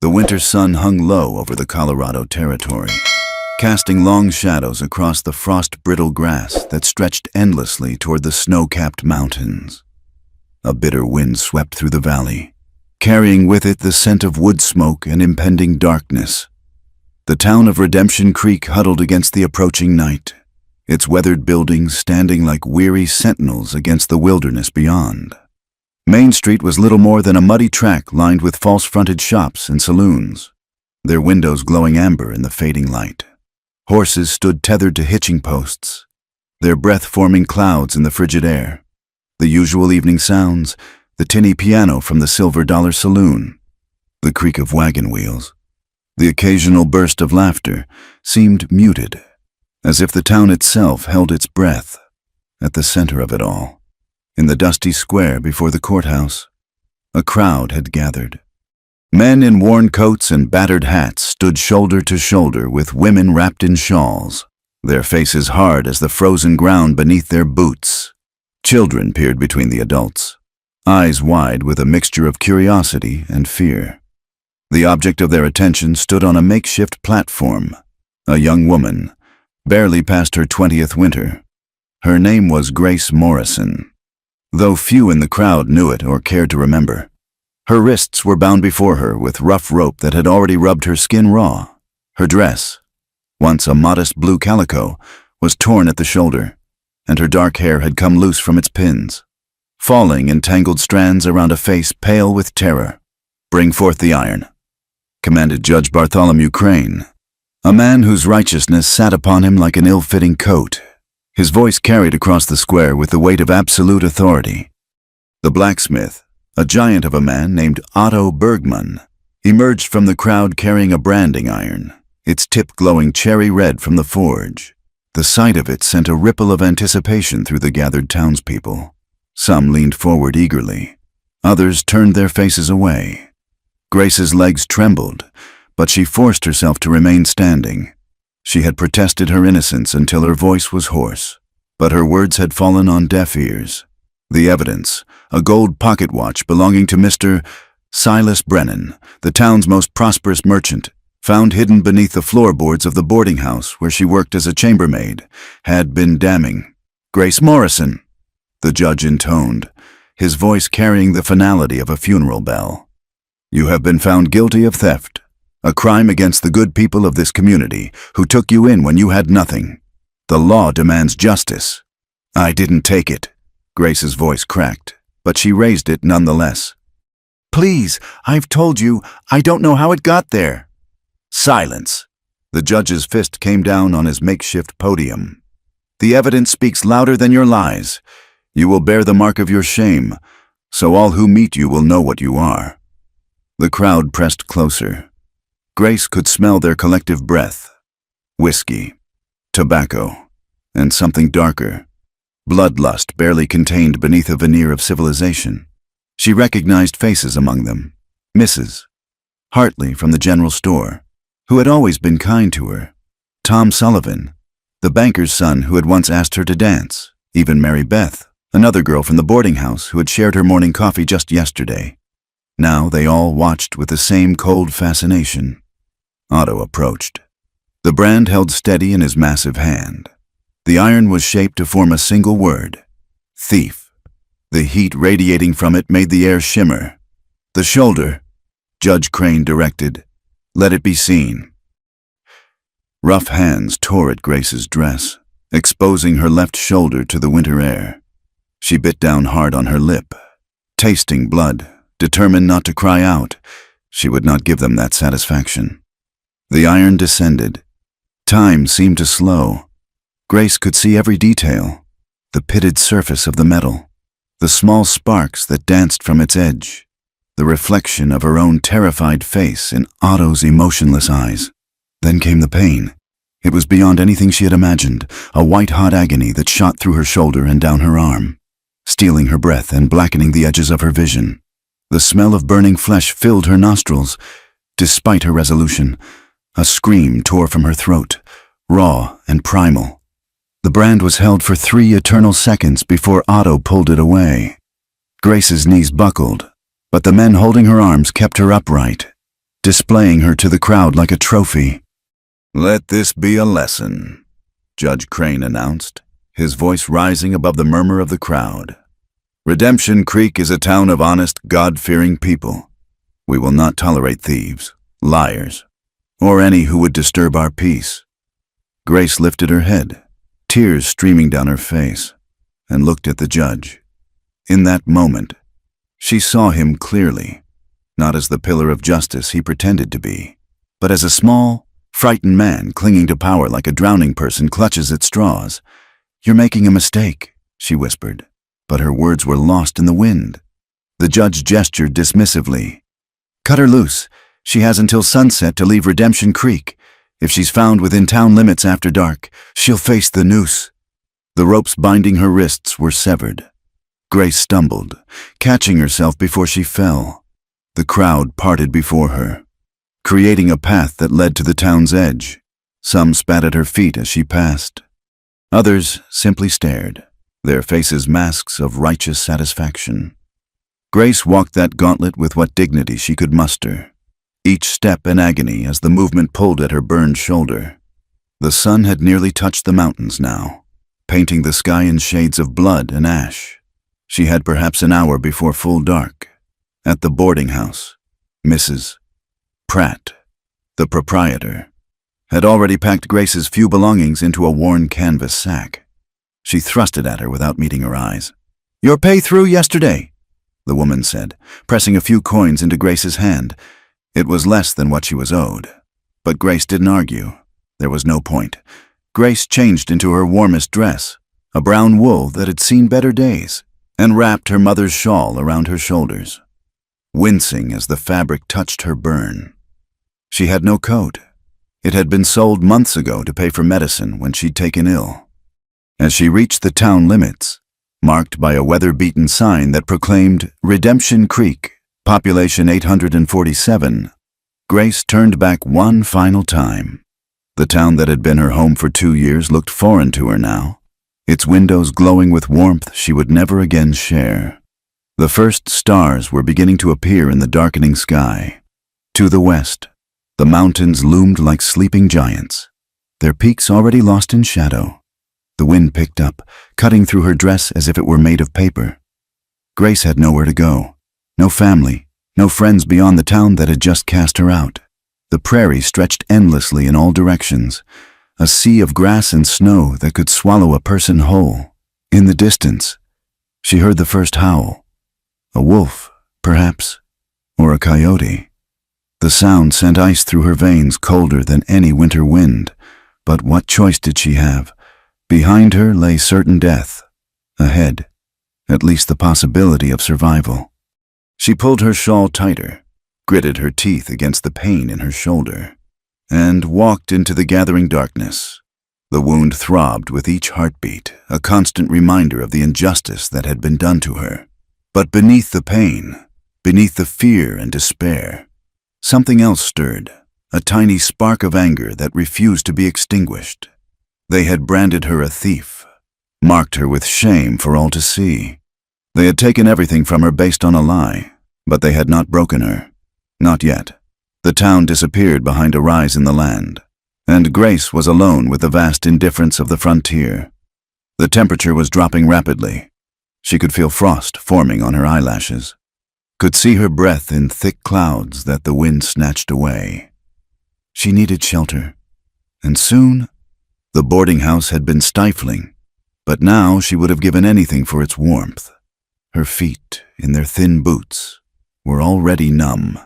The winter sun hung low over the Colorado Territory, casting long shadows across the frost-brittle grass that stretched endlessly toward the snow-capped mountains. A bitter wind swept through the valley, carrying with it the scent of wood smoke and impending darkness. The town of Redemption Creek huddled against the approaching night, its weathered buildings standing like weary sentinels against the wilderness beyond. Main Street was little more than a muddy track lined with false-fronted shops and saloons, their windows glowing amber in the fading light. Horses stood tethered to hitching posts, their breath forming clouds in the frigid air. The usual evening sounds, the tinny piano from the Silver Dollar Saloon, the creak of wagon wheels, the occasional burst of laughter, seemed muted, as if the town itself held its breath. At the center of it all, in the dusty square before the courthouse, a crowd had gathered. Men in worn coats and battered hats stood shoulder to shoulder with women wrapped in shawls, their faces hard as the frozen ground beneath their boots. Children peered between the adults, eyes wide with a mixture of curiosity and fear. The object of their attention stood on a makeshift platform, a young woman, barely past her 20th winter. Her name was Grace Morrison, though few in the crowd knew it or cared to remember. Her wrists were bound before her with rough rope that had already rubbed her skin raw. Her dress, once a modest blue calico, was torn at the shoulder, and her dark hair had come loose from its pins, falling in tangled strands around a face pale with terror. "Bring forth the iron," commanded Judge Bartholomew Crane, a man whose righteousness sat upon him like an ill-fitting coat. His voice carried across the square with the weight of absolute authority. The blacksmith, a giant of a man named Otto Bergman, emerged from the crowd carrying a branding iron, its tip glowing cherry red from the forge. The sight of it sent a ripple of anticipation through the gathered townspeople. Some leaned forward eagerly. Others turned their faces away. Grace's legs trembled, but she forced herself to remain standing. She had protested her innocence until her voice was hoarse, but her words had fallen on deaf ears. The evidence, a gold pocket watch belonging to Mr. Silas Brennan, the town's most prosperous merchant, found hidden beneath the floorboards of the boarding house where she worked as a chambermaid, had been damning. "Grace Morrison," the judge intoned, his voice carrying the finality of a funeral bell. "You have been found guilty of theft, a crime against the good people of this community who took you in when you had nothing. The law demands justice." "I didn't take it," Grace's voice cracked, but she raised it nonetheless. "Please, I've told you, I don't know how it got there." "Silence." The judge's fist came down on his makeshift podium. "The evidence speaks louder than your lies. You will bear the mark of your shame, so all who meet you will know what you are." The crowd pressed closer. Grace could smell their collective breath. Whiskey, tobacco, and something darker. Bloodlust barely contained beneath a veneer of civilization. She recognized faces among them. Mrs. Hartley from the general store, who had always been kind to her. Tom Sullivan, the banker's son who had once asked her to dance. Even Mary Beth, another girl from the boarding house who had shared her morning coffee just yesterday. Now they all watched with the same cold fascination. Otto approached. The brand held steady in his massive hand. The iron was shaped to form a single word: thief. The heat radiating from it made the air shimmer. "The shoulder," Judge Crane directed. "Let it be seen." Rough hands tore at Grace's dress, exposing her left shoulder to the winter air. She bit down hard on her lip, tasting blood, determined not to cry out. She would not give them that satisfaction. The iron descended. Time seemed to slow. Grace could see every detail: the pitted surface of the metal, the small sparks that danced from its edge, the reflection of her own terrified face in Otto's emotionless eyes. Then came the pain. It was beyond anything she had imagined, a white-hot agony that shot through her shoulder and down her arm, stealing her breath and blackening the edges of her vision. The smell of burning flesh filled her nostrils. Despite her resolution, a scream tore from her throat, raw and primal. The brand was held for 3 eternal seconds before Otto pulled it away. Grace's knees buckled, but the men holding her arms kept her upright. displaying her to the crowd like a trophy. "Let this be a lesson," Judge Crane announced, his voice rising above the murmur of the crowd. "Redemption Creek is a town of honest, God-fearing people. We will not tolerate thieves, liars, or any who would disturb our peace." Grace lifted her head, tears streaming down her face, and looked at the judge. In that moment, she saw him clearly, not as the pillar of justice he pretended to be, but as a small, frightened man clinging to power like a drowning person clutches at straws. "You're making a mistake," she whispered, but her words were lost in the wind. The judge gestured dismissively. "Cut her loose. She has until sunset to leave Redemption Creek. If she's found within town limits after dark, she'll face the noose." The ropes binding her wrists were severed. Grace stumbled, catching herself before she fell. The crowd parted before her, creating a path that led to the town's edge. Some spat at her feet as she passed. Others simply stared, their faces masks of righteous satisfaction. Grace walked that gauntlet with what dignity she could muster, each step an agony as the movement pulled at her burned shoulder. The sun had nearly touched the mountains now, painting the sky in shades of blood and ash. She had perhaps an hour before full dark. At the boarding house, Mrs. Pratt, the proprietor, had already packed Grace's few belongings into a worn canvas sack. She thrust it at her without meeting her eyes. "Your pay through yesterday," the woman said, pressing a few coins into Grace's hand. It was less than what she was owed. But Grace didn't argue. There was no point. Grace changed into her warmest dress, a brown wool that had seen better days, and wrapped her mother's shawl around her shoulders, wincing as the fabric touched her burn. She had no coat. It had been sold months ago to pay for medicine when she'd taken ill. As she reached the town limits, marked by a weather-beaten sign that proclaimed Redemption Creek, population 847, Grace turned back one final time. The town that had been her home for 2 years looked foreign to her now, its windows glowing with warmth she would never again share. The first stars were beginning to appear in the darkening sky. To the west, the mountains loomed like sleeping giants, their peaks already lost in shadow. The wind picked up, cutting through her dress as if it were made of paper. Grace had nowhere to go, no family, no friends beyond the town that had just cast her out. The prairie stretched endlessly in all directions, a sea of grass and snow that could swallow a person whole. In the distance, she heard the first howl. A wolf, perhaps, or a coyote. The sound sent ice through her veins, colder than any winter wind. But what choice did she have? Behind her lay certain death. Ahead, at least the possibility of survival. She pulled her shawl tighter, gritted her teeth against the pain in her shoulder, and walked into the gathering darkness. The wound throbbed with each heartbeat, a constant reminder of the injustice that had been done to her. But beneath the pain, beneath the fear and despair, something else stirred, a tiny spark of anger that refused to be extinguished. They had branded her a thief, marked her with shame for all to see. They had taken everything from her based on a lie, but they had not broken her. Not yet. The town disappeared behind a rise in the land, and Grace was alone with the vast indifference of the frontier. The temperature was dropping rapidly. She could feel frost forming on her eyelashes, could see her breath in thick clouds that the wind snatched away. She needed shelter, and soon the boarding house had been stifling, but now she would have given anything for its warmth. Her feet, in their thin boots, were already numb.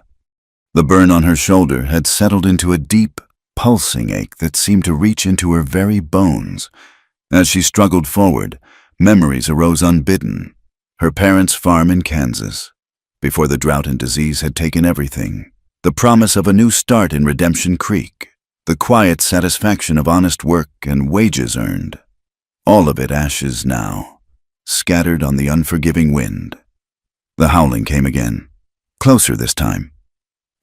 The burn on her shoulder had settled into a deep, pulsing ache that seemed to reach into her very bones. As she struggled forward, memories arose unbidden. Her parents' farm in Kansas, before the drought and disease had taken everything. The promise of a new start in Redemption Creek. The quiet satisfaction of honest work and wages earned. All of it ashes now, scattered on the unforgiving wind. The howling came again, closer this time.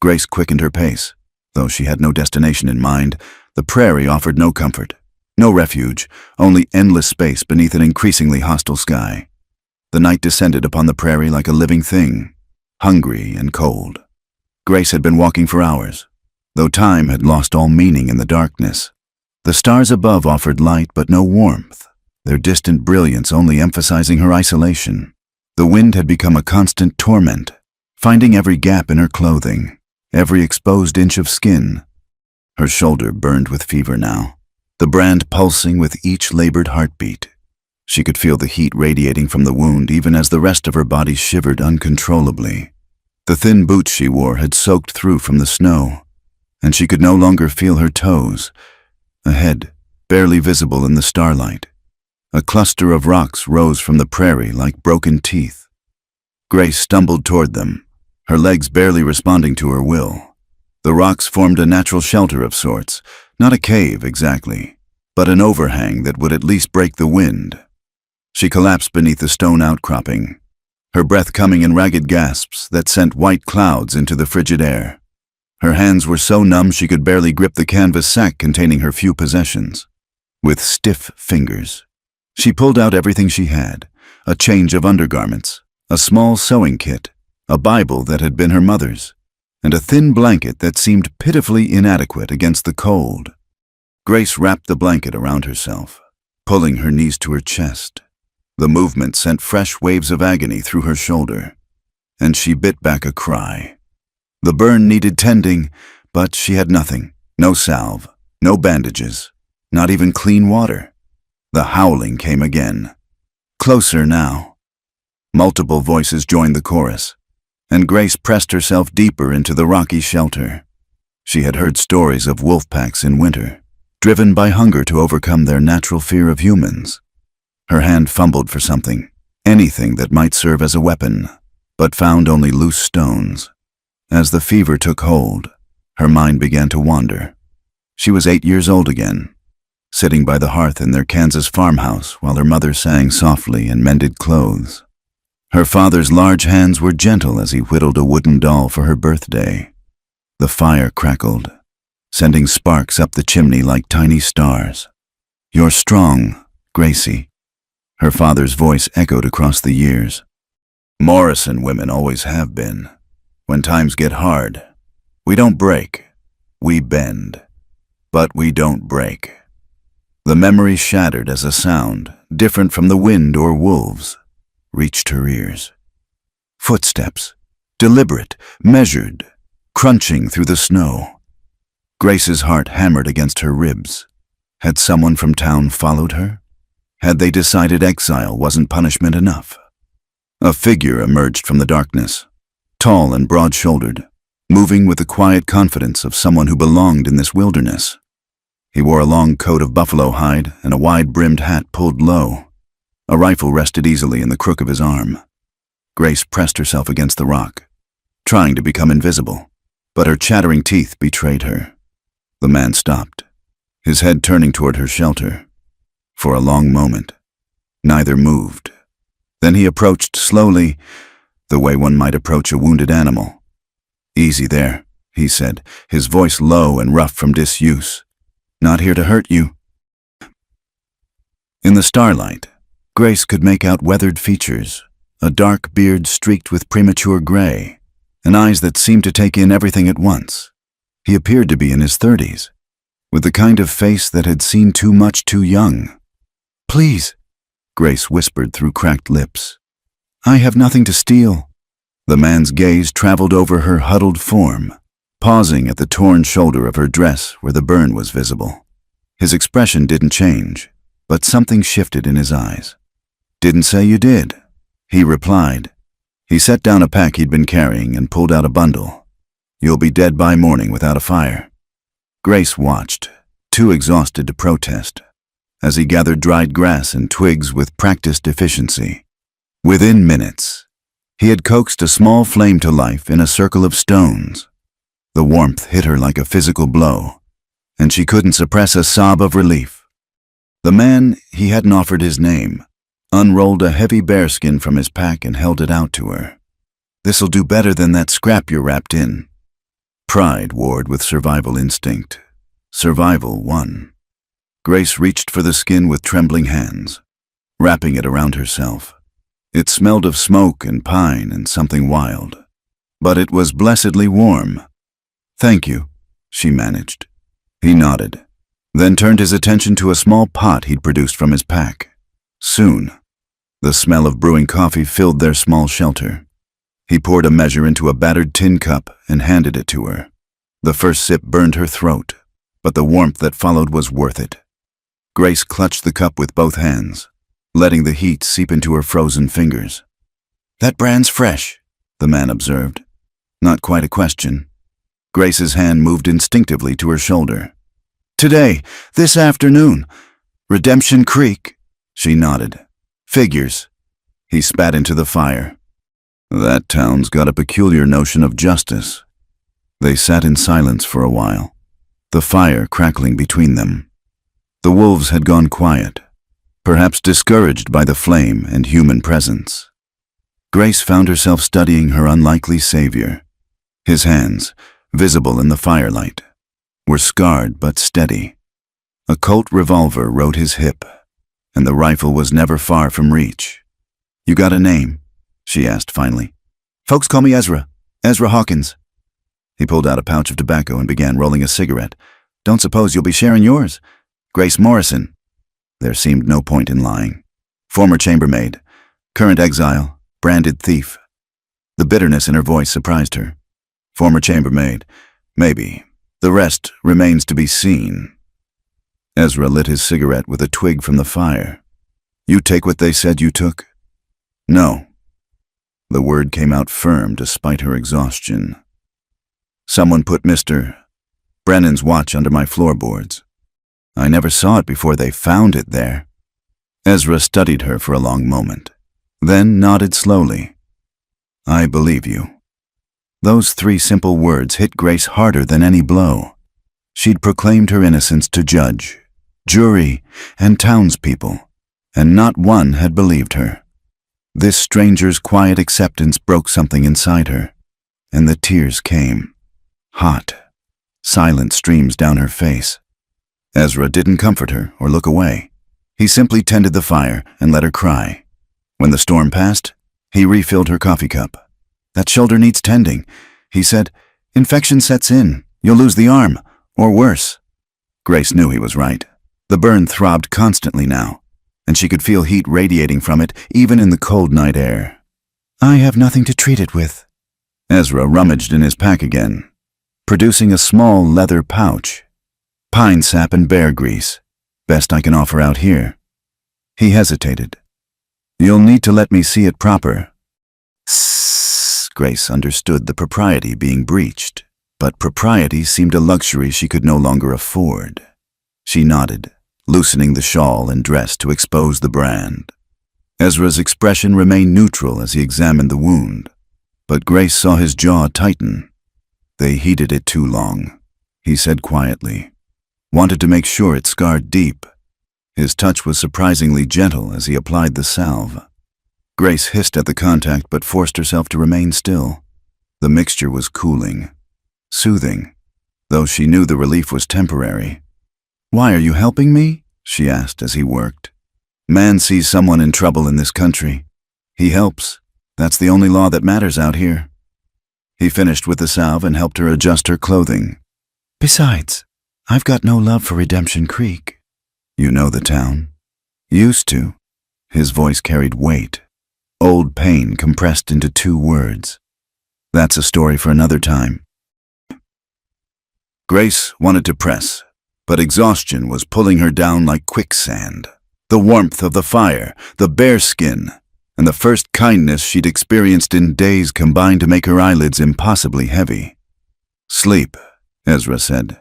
Grace quickened her pace. Though she had no destination in mind, the prairie offered no comfort, no refuge, only endless space beneath an increasingly hostile sky. The night descended upon the prairie like a living thing, hungry and cold. Grace had been walking for hours, though time had lost all meaning in the darkness. The stars above offered light but no warmth, their distant brilliance only emphasizing her isolation. The wind had become a constant torment, finding every gap in her clothing, every exposed inch of skin. Her shoulder burned with fever now, the brand pulsing with each labored heartbeat. She could feel the heat radiating from the wound even as the rest of her body shivered uncontrollably. The thin boots she wore had soaked through from the snow, and she could no longer feel her toes. Ahead, barely visible in the starlight, a cluster of rocks rose from the prairie like broken teeth. Grace stumbled toward them, her legs barely responding to her will. The rocks formed a natural shelter of sorts, not a cave exactly, but an overhang that would at least break the wind. She collapsed beneath the stone outcropping, her breath coming in ragged gasps that sent white clouds into the frigid air. Her hands were so numb she could barely grip the canvas sack containing her few possessions. With stiff fingers, she pulled out everything she had, a change of undergarments, a small sewing kit, a Bible that had been her mother's, and a thin blanket that seemed pitifully inadequate against the cold. Grace wrapped the blanket around herself, pulling her knees to her chest. The movement sent fresh waves of agony through her shoulder, and she bit back a cry. The burn needed tending, but she had nothing. No salve, no bandages, not even clean water. The howling came again. Closer now. Multiple voices joined the chorus, and Grace pressed herself deeper into the rocky shelter. She had heard stories of wolf packs in winter, driven by hunger to overcome their natural fear of humans. Her hand fumbled for something, anything that might serve as a weapon, but found only loose stones. As the fever took hold, her mind began to wander. She was 8 years old again, sitting by the hearth in their Kansas farmhouse while her mother sang softly and mended clothes. Her father's large hands were gentle as he whittled a wooden doll for her birthday. The fire crackled, sending sparks up the chimney like tiny stars. "You're strong, Gracie," her father's voice echoed across the years. "Morrison women always have been. When times get hard, we don't break, we bend. But we don't break." The memory shattered as a sound, different from the wind or wolves, reached her ears. Footsteps, deliberate, measured, crunching through the snow. Grace's heart hammered against her ribs. Had someone from town followed her? Had they decided exile wasn't punishment enough? A figure emerged from the darkness, tall and broad-shouldered, moving with the quiet confidence of someone who belonged in this wilderness. He wore a long coat of buffalo hide and a wide-brimmed hat pulled low. A rifle rested easily in the crook of his arm. Grace pressed herself against the rock, trying to become invisible, but her chattering teeth betrayed her. The man stopped, his head turning toward her shelter. For a long moment, neither moved. Then he approached slowly, the way one might approach a wounded animal. "Easy there," he said, his voice low and rough from disuse. "Not here to hurt you." In the starlight, Grace could make out weathered features, a dark beard streaked with premature gray, and eyes that seemed to take in everything at once. He appeared to be in his 30s, with the kind of face that had seen too much too young. "Please," Grace whispered through cracked lips. "I have nothing to steal." The man's gaze traveled over her huddled form, pausing at the torn shoulder of her dress where the burn was visible. His expression didn't change, but something shifted in his eyes. "Didn't say you did," he replied. He set down a pack he'd been carrying and pulled out a bundle. "You'll be dead by morning without a fire." Grace watched, too exhausted to protest, as he gathered dried grass and twigs with practiced efficiency. Within minutes, he had coaxed a small flame to life in a circle of stones. The warmth hit her like a physical blow, and she couldn't suppress a sob of relief. The man, he hadn't offered his name, unrolled a heavy bearskin from his pack and held it out to her. "This'll do better than that scrap you're wrapped in." Pride warred with survival instinct. Survival won. Grace reached for the skin with trembling hands, wrapping it around herself. It smelled of smoke and pine and something wild. but it was blessedly warm. "Thank you," she managed. He nodded, then turned his attention to a small pot he'd produced from his pack. Soon, the smell of brewing coffee filled their small shelter. He poured a measure into a battered tin cup and handed it to her. The first sip burned her throat, but the warmth that followed was worth it. Grace clutched the cup with both hands, letting the heat seep into her frozen fingers. "That brand's fresh," the man observed. Not quite a question. Grace's hand moved instinctively to her shoulder. "Today, this afternoon. Redemption Creek." She nodded. "Figures." He spat into the fire. "That town's got a peculiar notion of justice." They sat in silence for a while, the fire crackling between them. The wolves had gone quiet, perhaps discouraged by the flame and human presence. Grace found herself studying her unlikely savior. His hands, visible in the firelight, were scarred but steady. A Colt revolver rode his hip, and the rifle was never far from reach. "You got a name?" she asked finally. "Folks call me Ezra. Ezra Hawkins." He pulled out a pouch of tobacco and began rolling a cigarette. "Don't suppose you'll be sharing yours?" "Grace Morrison." There seemed no point in lying. Former chambermaid, current exile, branded thief. The bitterness in her voice surprised her. Former chambermaid, maybe. The rest remains to be seen. Ezra lit his cigarette with a twig from the fire. "You take what they said you took?" "No." The word came out firm despite her exhaustion. "Someone put Mr. Brennan's watch under my floorboards. I never saw it before they found it there." Ezra studied her for a long moment, then nodded slowly. "I believe you." Those 3 simple words hit Grace harder than any blow. She'd proclaimed her innocence to judge, jury, and townspeople, and not one had believed her. This stranger's quiet acceptance broke something inside her, and the tears came. Hot, silent streams down her face. Ezra didn't comfort her or look away. He simply tended the fire and let her cry. When the storm passed, he refilled her coffee cup. "That shoulder needs tending," he said. "Infection sets in. You'll lose the arm, or worse." Grace knew he was right. The burn throbbed constantly now, and she could feel heat radiating from it even in the cold night air. "I have nothing to treat it with." Ezra rummaged in his pack again, producing a small leather pouch. "Pine sap and bear grease. Best I can offer out here." He hesitated. "You'll need to let me see it proper." Grace understood the propriety being breached, but propriety seemed a luxury she could no longer afford. She nodded, loosening the shawl and dress to expose the brand. Ezra's expression remained neutral as he examined the wound, but Grace saw his jaw tighten. "They heated it too long," he said quietly. "Wanted to make sure it scarred deep." His touch was surprisingly gentle as he applied the salve. Grace hissed at the contact but forced herself to remain still. The mixture was cooling, soothing, though she knew the relief was temporary. "Why are you helping me?" she asked as he worked. "Man sees someone in trouble in this country. He helps. That's the only law that matters out here." He finished with the salve and helped her adjust her clothing. "Besides, I've got no love for Redemption Creek." "You know the town?" "Used to." His voice carried weight. Old pain compressed into 2 words. "That's a story for another time." Grace wanted to press, but exhaustion was pulling her down like quicksand. The warmth of the fire, the bear skin, and the first kindness she'd experienced in days combined to make her eyelids impossibly heavy. "Sleep," Ezra said.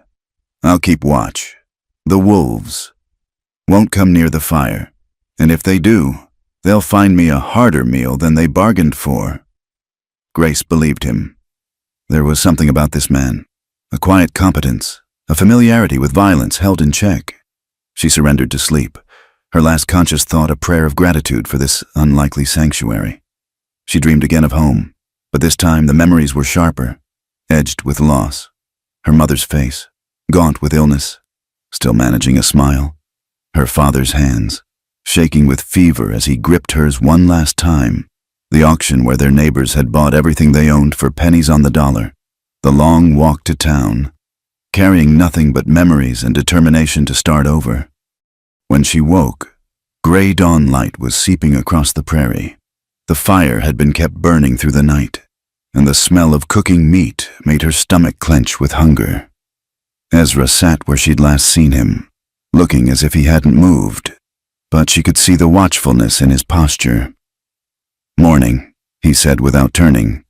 "I'll keep watch. The wolves won't come near the fire, and if they do, they'll find me a harder meal than they bargained for." Grace believed him. There was something about this man, a quiet competence, a familiarity with violence held in check. She surrendered to sleep, her last conscious thought a prayer of gratitude for this unlikely sanctuary. She dreamed again of home, but this time the memories were sharper, edged with loss. Her mother's face, gaunt with illness, still managing a smile. Her father's hands, shaking with fever as he gripped hers one last time. The auction where their neighbors had bought everything they owned for pennies on the dollar. The long walk to town, carrying nothing but memories and determination to start over. When she woke, gray dawn light was seeping across the prairie. The fire had been kept burning through the night, and the smell of cooking meat made her stomach clench with hunger. Ezra sat where she'd last seen him, looking as if he hadn't moved, but she could see the watchfulness in his posture. "Morning," he said without turning.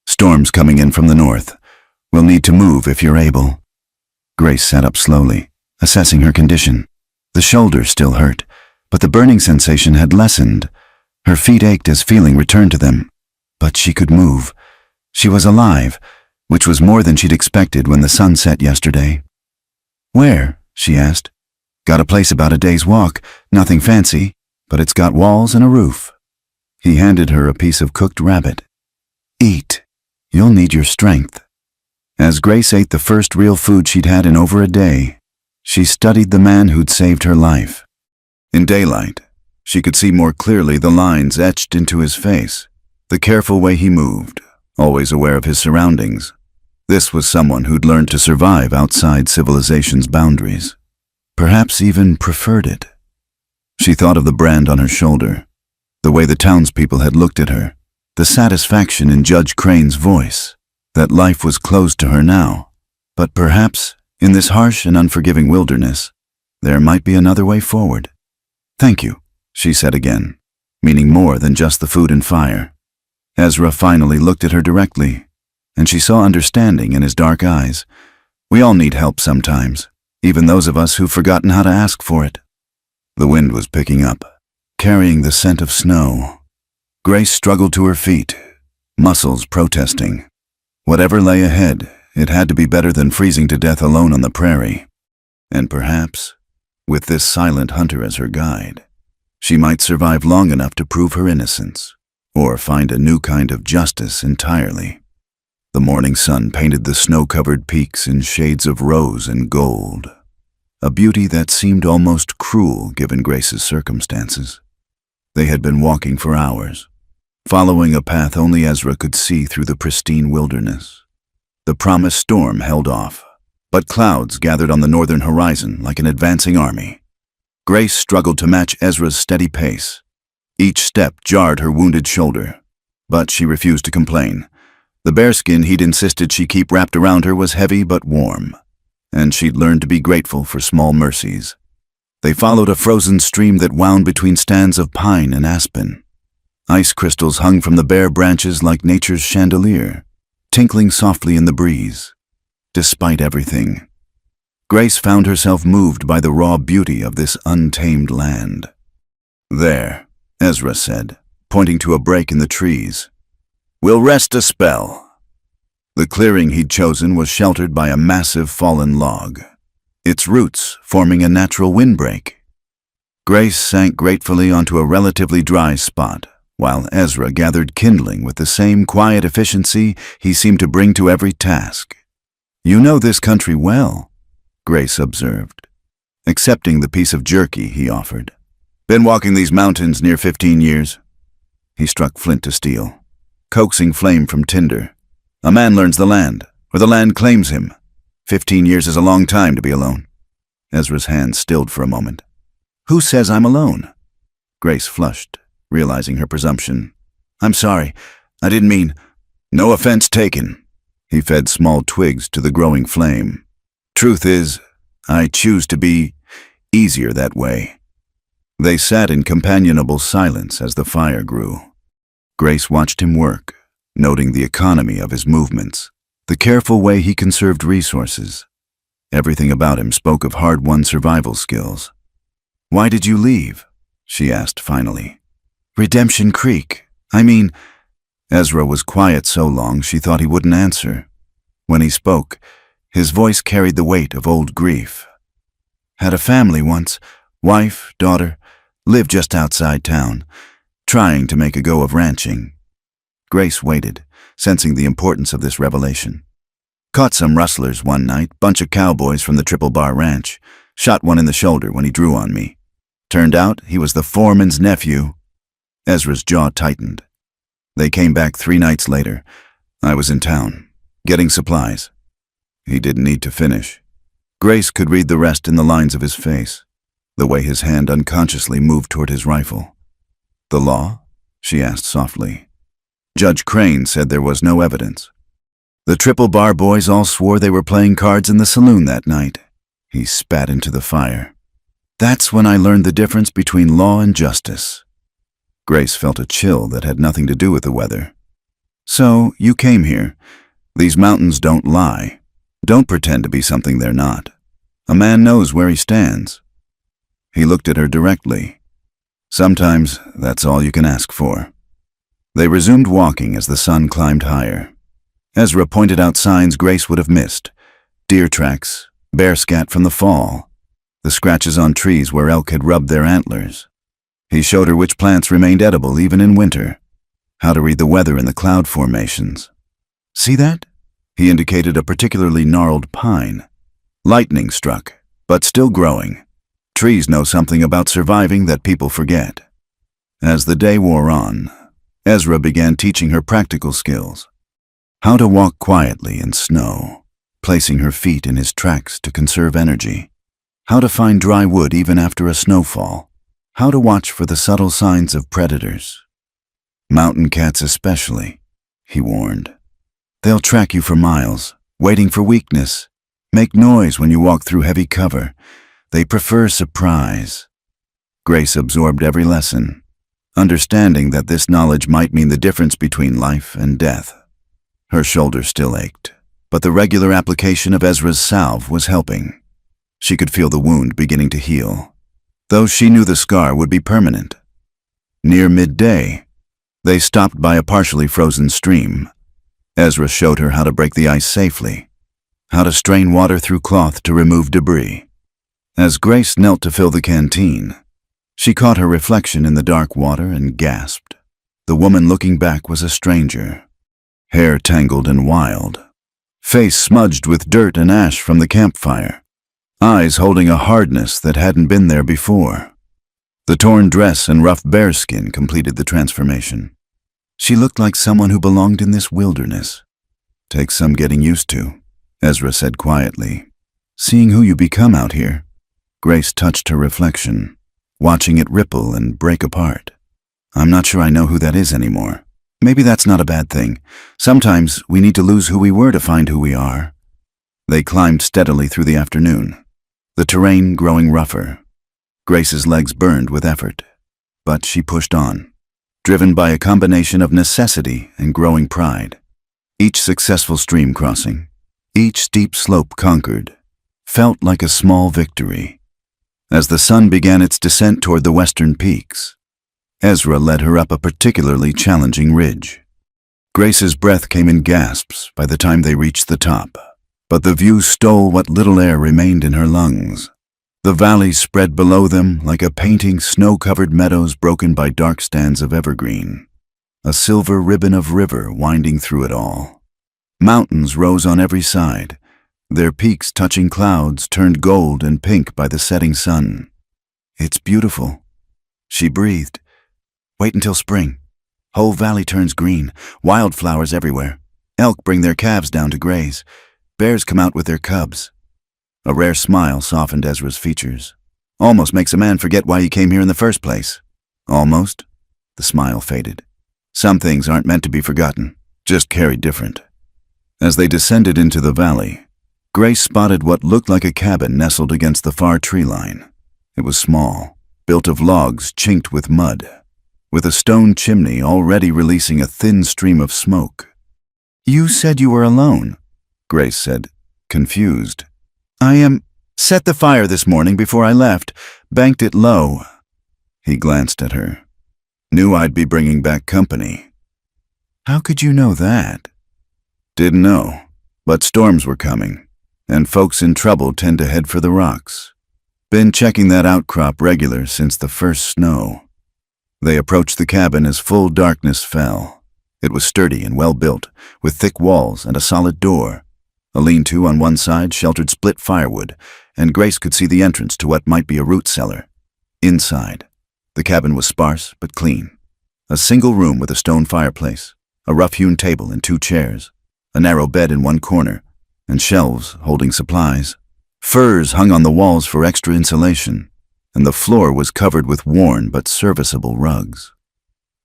"Storm's coming in from the north. We'll need to move if you're able." Grace sat up slowly, assessing her condition. The shoulder still hurt, but the burning sensation had lessened. Her feet ached as feeling returned to them. But she could move. She was alive, which was more than she'd expected when the sun set yesterday. "Where?" she asked. "Got a place about a day's walk, nothing fancy, but it's got walls and a roof." He handed her a piece of cooked rabbit. "Eat. You'll need your strength." As Grace ate the first real food she'd had in over a day, she studied the man who'd saved her life. In daylight, she could see more clearly the lines etched into his face, the careful way he moved, always aware of his surroundings. This was someone who'd learned to survive outside civilization's boundaries, perhaps even preferred it. She thought of the brand on her shoulder, the way the townspeople had looked at her, the satisfaction in Judge Crane's voice, that life was closed to her now. But perhaps, in this harsh and unforgiving wilderness, there might be another way forward. "Thank you," she said again, meaning more than just the food and fire. Ezra finally looked at her directly, and she saw understanding in his dark eyes. We all need help sometimes, even those of us who've forgotten how to ask for it. The wind was picking up, carrying the scent of snow. Grace struggled to her feet, muscles protesting. Whatever lay ahead, it had to be better than freezing to death alone on the prairie. And perhaps, with this silent hunter as her guide, she might survive long enough to prove her innocence, or find a new kind of justice entirely. The morning sun painted the snow-covered peaks in shades of rose and gold, a beauty that seemed almost cruel given Grace's circumstances. They had been walking for hours, following a path only Ezra could see through the pristine wilderness. The promised storm held off, but clouds gathered on the northern horizon like an advancing army. Grace struggled to match Ezra's steady pace. Each step jarred her wounded shoulder, but she refused to complain. The bearskin he'd insisted she keep wrapped around her was heavy but warm, and she'd learned to be grateful for small mercies. They followed a frozen stream that wound between stands of pine and aspen. Ice crystals hung from the bare branches like nature's chandelier, tinkling softly in the breeze. Despite everything, Grace found herself moved by the raw beauty of this untamed land. "There," Ezra said, pointing to a break in the trees. "We'll rest a spell." The clearing he'd chosen was sheltered by a massive fallen log, its roots forming a natural windbreak. Grace sank gratefully onto a relatively dry spot, while Ezra gathered kindling with the same quiet efficiency he seemed to bring to every task. "You know this country well," Grace observed, accepting the piece of jerky he offered. "Been walking these mountains near 15 years. He struck flint to steel, coaxing flame from tinder. "A man learns the land, or the land claims him. 15 years is a long time to be alone." Ezra's hand stilled for a moment. "Who says I'm alone?" Grace flushed, realizing her presumption. "I'm sorry. I didn't mean—" "No offense taken." He fed small twigs to the growing flame. "Truth is, I choose to be easier that way." They sat in companionable silence as the fire grew. Grace watched him work, noting the economy of his movements, the careful way he conserved resources. Everything about him spoke of hard-won survival skills. "Why did you leave?" she asked finally. "Redemption Creek. I mean—" Ezra was quiet so long she thought he wouldn't answer. When he spoke, his voice carried the weight of old grief. "Had a family once, wife, daughter, lived just outside town, trying to make a go of ranching." Grace waited, sensing the importance of this revelation. "Caught some rustlers one night, bunch of cowboys from the Triple Bar Ranch. Shot one in the shoulder when he drew on me. Turned out he was the foreman's nephew." Ezra's jaw tightened. They came back 3 nights later. I was in town, getting supplies. He didn't need to finish. Grace could read the rest in the lines of his face, the way his hand unconsciously moved toward his rifle. The law? She asked softly. Judge Crane said there was no evidence. The Triple Bar boys all swore they were playing cards in the saloon that night. He spat into the fire. That's when I learned the difference between law and justice. Grace felt a chill that had nothing to do with the weather. So, you came here. These mountains don't lie. Don't pretend to be something they're not. A man knows where he stands. He looked at her directly. Sometimes that's all you can ask for. They resumed walking as the sun climbed higher. Ezra pointed out signs Grace would have missed. Deer tracks, bear scat from the fall, the scratches on trees where elk had rubbed their antlers. He showed her which plants remained edible even in winter, how to read the weather in the cloud formations. See that? He indicated a particularly gnarled pine. Lightning struck, but still growing. Trees know something about surviving that people forget. As the day wore on, Ezra began teaching her practical skills. How to walk quietly in snow, placing her feet in his tracks to conserve energy. How to find dry wood even after a snowfall. How to watch for the subtle signs of predators. Mountain cats especially, he warned. They'll track you for miles, waiting for weakness. Make noise when you walk through heavy cover. They prefer surprise. Grace absorbed every lesson, understanding that this knowledge might mean the difference between life and death. Her shoulder still ached, but the regular application of Ezra's salve was helping. She could feel the wound beginning to heal, though she knew the scar would be permanent. Near midday, they stopped by a partially frozen stream. Ezra showed her how to break the ice safely, how to strain water through cloth to remove debris. As Grace knelt to fill the canteen, she caught her reflection in the dark water and gasped. The woman looking back was a stranger. Hair tangled and wild, face smudged with dirt and ash from the campfire, eyes holding a hardness that hadn't been there before. The torn dress and rough bearskin completed the transformation. She looked like someone who belonged in this wilderness. Takes some getting used to, Ezra said quietly. Seeing who you become out here. Grace touched her reflection, watching it ripple and break apart. I'm not sure I know who that is anymore. Maybe that's not a bad thing. Sometimes we need to lose who we were to find who we are. They climbed steadily through the afternoon, the terrain growing rougher. Grace's legs burned with effort, but she pushed on, driven by a combination of necessity and growing pride. Each successful stream crossing, each steep slope conquered, felt like a small victory. As the sun began its descent toward the western peaks, Ezra led her up a particularly challenging ridge. Grace's breath came in gasps by the time they reached the top, but the view stole what little air remained in her lungs. The valley spread below them like a painting snow-covered meadows broken by dark stands of evergreen, a silver ribbon of river winding through it all. Mountains rose on every side, their peaks touching clouds turned gold and pink by the setting sun. It's beautiful, she breathed. Wait until spring. Whole valley turns green, wildflowers everywhere. Elk bring their calves down to graze. Bears come out with their cubs. A rare smile softened Ezra's features. Almost makes a man forget why he came here in the first place. Almost. The smile faded. Some things aren't meant to be forgotten, just carried different. As they descended into the valley, Grace spotted what looked like a cabin nestled against the far tree line. It was small, built of logs chinked with mud, with a stone chimney already releasing a thin stream of smoke. You said you were alone, Grace said, confused. Set the fire this morning before I left, banked it low. He glanced at her. Knew I'd be bringing back company. How could you know that? Didn't know, but storms were coming, and folks in trouble tend to head for the rocks. Been checking that outcrop regular since the first snow. They approached the cabin as full darkness fell. It was sturdy and well-built, with thick walls and a solid door. A lean-to on one side sheltered split firewood, and Grace could see the entrance to what might be a root cellar. Inside, the cabin was sparse but clean. A single room with a stone fireplace, a rough-hewn table and 2 chairs, a narrow bed in one corner, and shelves holding supplies. Furs hung on the walls for extra insulation, and the floor was covered with worn but serviceable rugs.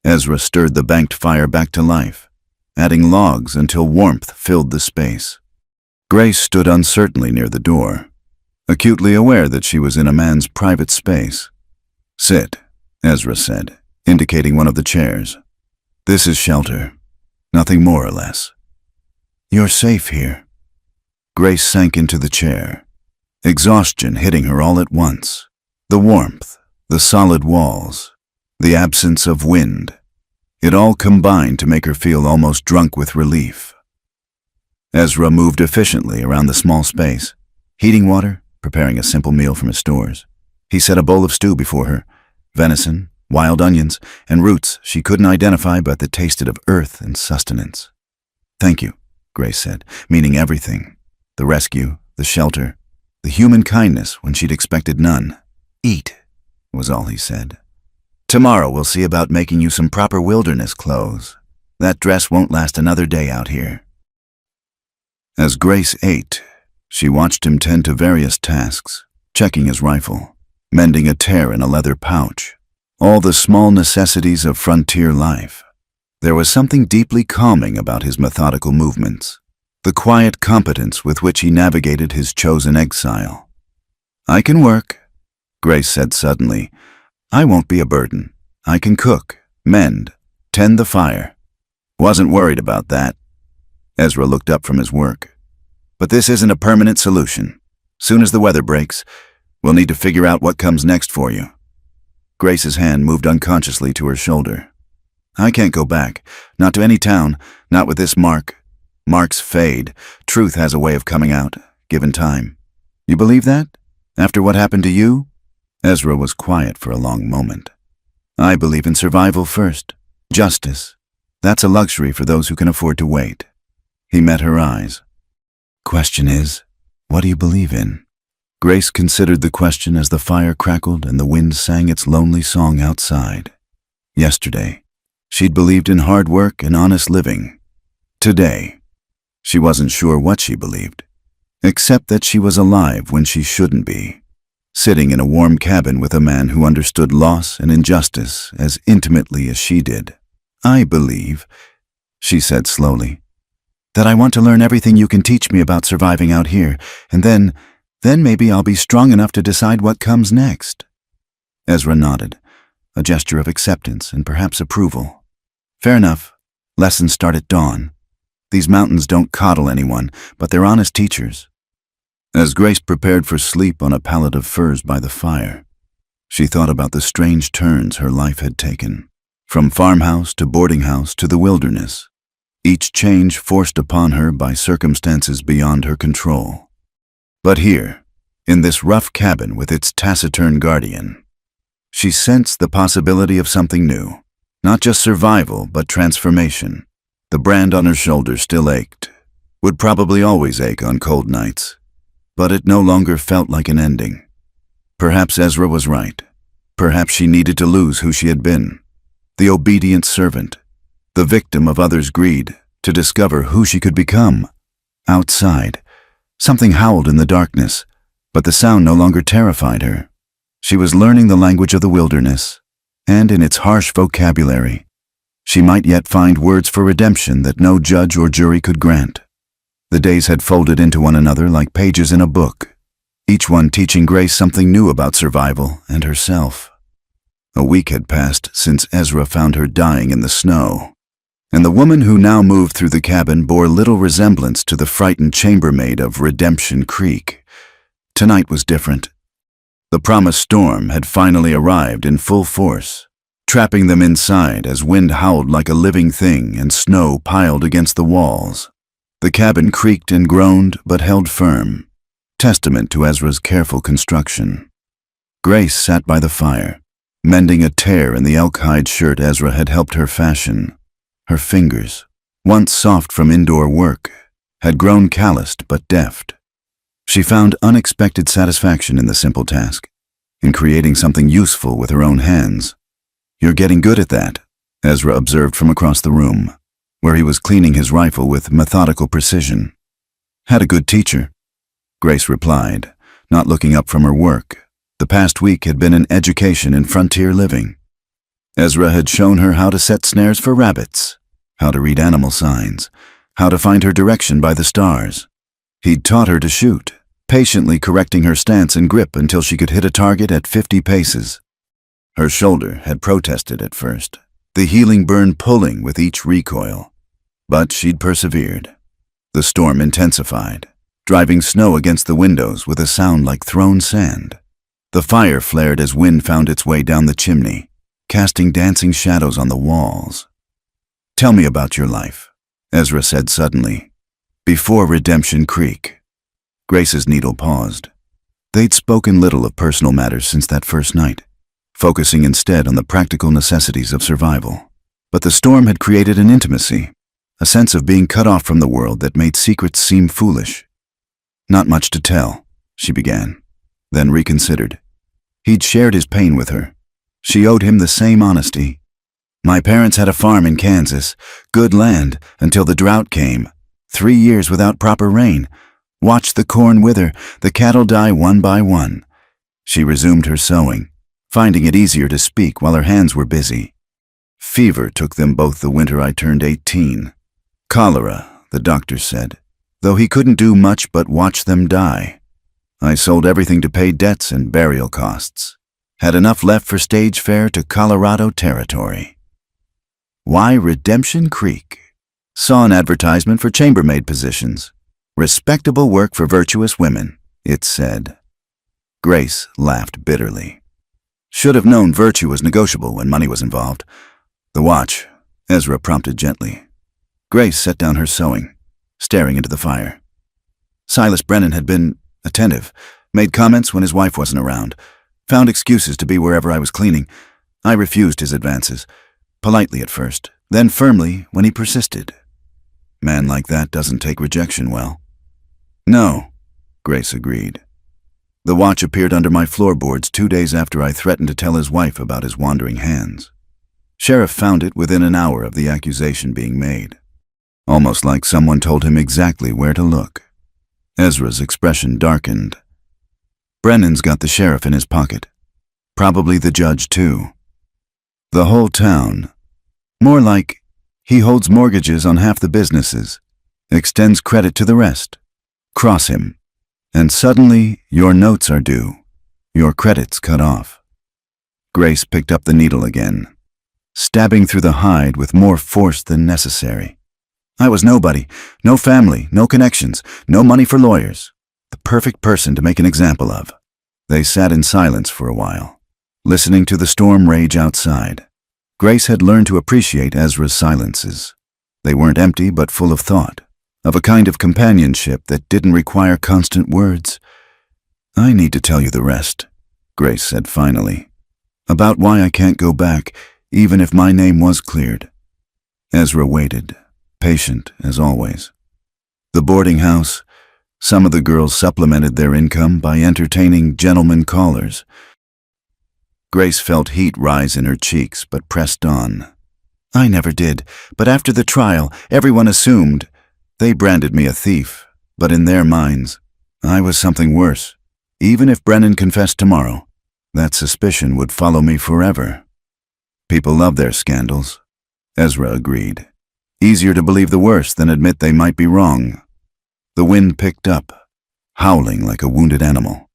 Ezra stirred the banked fire back to life, adding logs until warmth filled the space. Grace stood uncertainly near the door, acutely aware that she was in a man's private space. "Sit," Ezra said, indicating one of the chairs. "This is shelter, nothing more or less. You're safe here." Grace sank into the chair, exhaustion hitting her all at once. The warmth, the solid walls, the absence of wind. It all combined to make her feel almost drunk with relief. Ezra moved efficiently around the small space, heating water, preparing a simple meal from his stores. He set a bowl of stew before her, venison, wild onions, and roots she couldn't identify but that tasted of earth and sustenance. "Thank you," Grace said, meaning everything. The rescue, the shelter, the human kindness when she'd expected none. "Eat," was all he said. "Tomorrow we'll see about making you some proper wilderness clothes. That dress won't last another day out here." As Grace ate, she watched him tend to various tasks, checking his rifle, mending a tear in a leather pouch, all the small necessities of frontier life. There was something deeply calming about his methodical movements, the quiet competence with which he navigated his chosen exile. "I can work," Grace said suddenly. "I won't be a burden. I can cook, mend, tend the fire." "Wasn't worried about that." Ezra looked up from his work. "But this isn't a permanent solution. Soon as the weather breaks, we'll need to figure out what comes next for you." Grace's hand moved unconsciously to her shoulder. "I can't go back. Not to any town, not with this mark. Marks fade. Truth has a way of coming out, given time." "You believe that? After what happened to you?" Ezra was quiet for a long moment. "I believe in survival first. Justice. That's a luxury for those who can afford to wait." He met her eyes. "Question is, what do you believe in?" Grace considered the question as the fire crackled and the wind sang its lonely song outside. Yesterday, she'd believed in hard work and honest living. Today, she wasn't sure what she believed, except that she was alive when she shouldn't be, sitting in a warm cabin with a man who understood loss and injustice as intimately as she did. "I believe," she said slowly, "that I want to learn everything you can teach me about surviving out here, and then maybe I'll be strong enough to decide what comes next." Ezra nodded, a gesture of acceptance and perhaps approval. "Fair enough. Lessons start at dawn. These mountains don't coddle anyone, but they're honest teachers." As Grace prepared for sleep on a pallet of furs by the fire, she thought about the strange turns her life had taken, from farmhouse to boarding house to the wilderness, each change forced upon her by circumstances beyond her control. But here, in this rough cabin with its taciturn guardian, she sensed the possibility of something new, not just survival, but transformation. The brand on her shoulder still ached, would probably always ache on cold nights, but it no longer felt like an ending. Perhaps Ezra was right. Perhaps she needed to lose who she had been, the obedient servant, the victim of others' greed, to discover who she could become. Outside, something howled in the darkness, but the sound no longer terrified her. She was learning the language of the wilderness, and in its harsh vocabulary, she might yet find words for redemption that no judge or jury could grant. The days had folded into one another like pages in a book, each one teaching Grace something new about survival and herself. A week had passed since Ezra found her dying in the snow, and the woman who now moved through the cabin bore little resemblance to the frightened chambermaid of Redemption Creek. Tonight was different. The promised storm had finally arrived in full force, trapping them inside as wind howled like a living thing and snow piled against the walls. The cabin creaked and groaned but held firm, testament to Ezra's careful construction. Grace sat by the fire, mending a tear in the elk-hide shirt Ezra had helped her fashion. Her fingers, once soft from indoor work, had grown calloused but deft. She found unexpected satisfaction in the simple task, in creating something useful with her own hands. "You're getting good at that," Ezra observed from across the room, where he was cleaning his rifle with methodical precision. Had a good teacher, Grace replied, not looking up from her work. The past week had been an education in frontier living. Ezra had shown her how to set snares for rabbits, how to read animal signs, how to find her direction by the stars. He'd taught her to shoot, patiently correcting her stance and grip until she could hit a target at 50 paces. Her shoulder had protested at first, the healing burn pulling with each recoil. But she'd persevered. The storm intensified, driving snow against the windows with a sound like thrown sand. The fire flared as wind found its way down the chimney, casting dancing shadows on the walls. "Tell me about your life," Ezra said suddenly. "Before Redemption Creek." Grace's needle paused. They'd spoken little of personal matters since that first night, focusing instead on the practical necessities of survival. But the storm had created an intimacy, a sense of being cut off from the world that made secrets seem foolish. "Not much to tell," she began, then reconsidered. He'd shared his pain with her. She owed him the same honesty. "My parents had a farm in Kansas, good land, until the drought came. 3 years without proper rain. Watched the corn wither, the cattle die one by one." She resumed her sewing, finding it easier to speak while her hands were busy. "Fever took them both the winter I turned 18. Cholera, the doctor said, though he couldn't do much but watch them die. I sold everything to pay debts and burial costs. Had enough left for stage fare to Colorado Territory." Why Redemption Creek? Saw an advertisement for chambermaid positions. "Respectable work for virtuous women," it said. Grace laughed bitterly. Should have known virtue was negotiable when money was involved. "The watch," Ezra prompted gently. Grace set down her sewing, staring into the fire. "Silas Brennan had been attentive, made comments when his wife wasn't around, found excuses to be wherever I was cleaning. I refused his advances, politely at first, then firmly when he persisted. Man like that doesn't take rejection well." "No," Grace agreed. "The watch appeared under my floorboards 2 days after I threatened to tell his wife about his wandering hands. Sheriff found it within an hour of the accusation being made. Almost like someone told him exactly where to look." Ezra's expression darkened. "Brennan's got the sheriff in his pocket. Probably the judge, too. The whole town. More like he holds mortgages on half the businesses, extends credit to the rest. Cross him, and suddenly your notes are due, your credit's cut off." Grace picked up the needle again, stabbing through the hide with more force than necessary. "I was nobody, no family, no connections, no money for lawyers. The perfect person to make an example of." They sat in silence for a while, listening to the storm rage outside. Grace had learned to appreciate Ezra's silences. They weren't empty but full of thought, of a kind of companionship that didn't require constant words. "I need to tell you the rest," Grace said finally, "about why I can't go back, even if my name was cleared." Ezra waited, patient as always. The boarding house, some of the girls supplemented their income by entertaining gentlemen callers. Grace felt heat rise in her cheeks but pressed on. "I never did, but after the trial, everyone assumed. They branded me a thief, but in their minds, I was something worse. Even if Brennan confessed tomorrow, that suspicion would follow me forever." "People love their scandals," Ezra agreed. "Easier to believe the worst than admit they might be wrong." The wind picked up, howling like a wounded animal.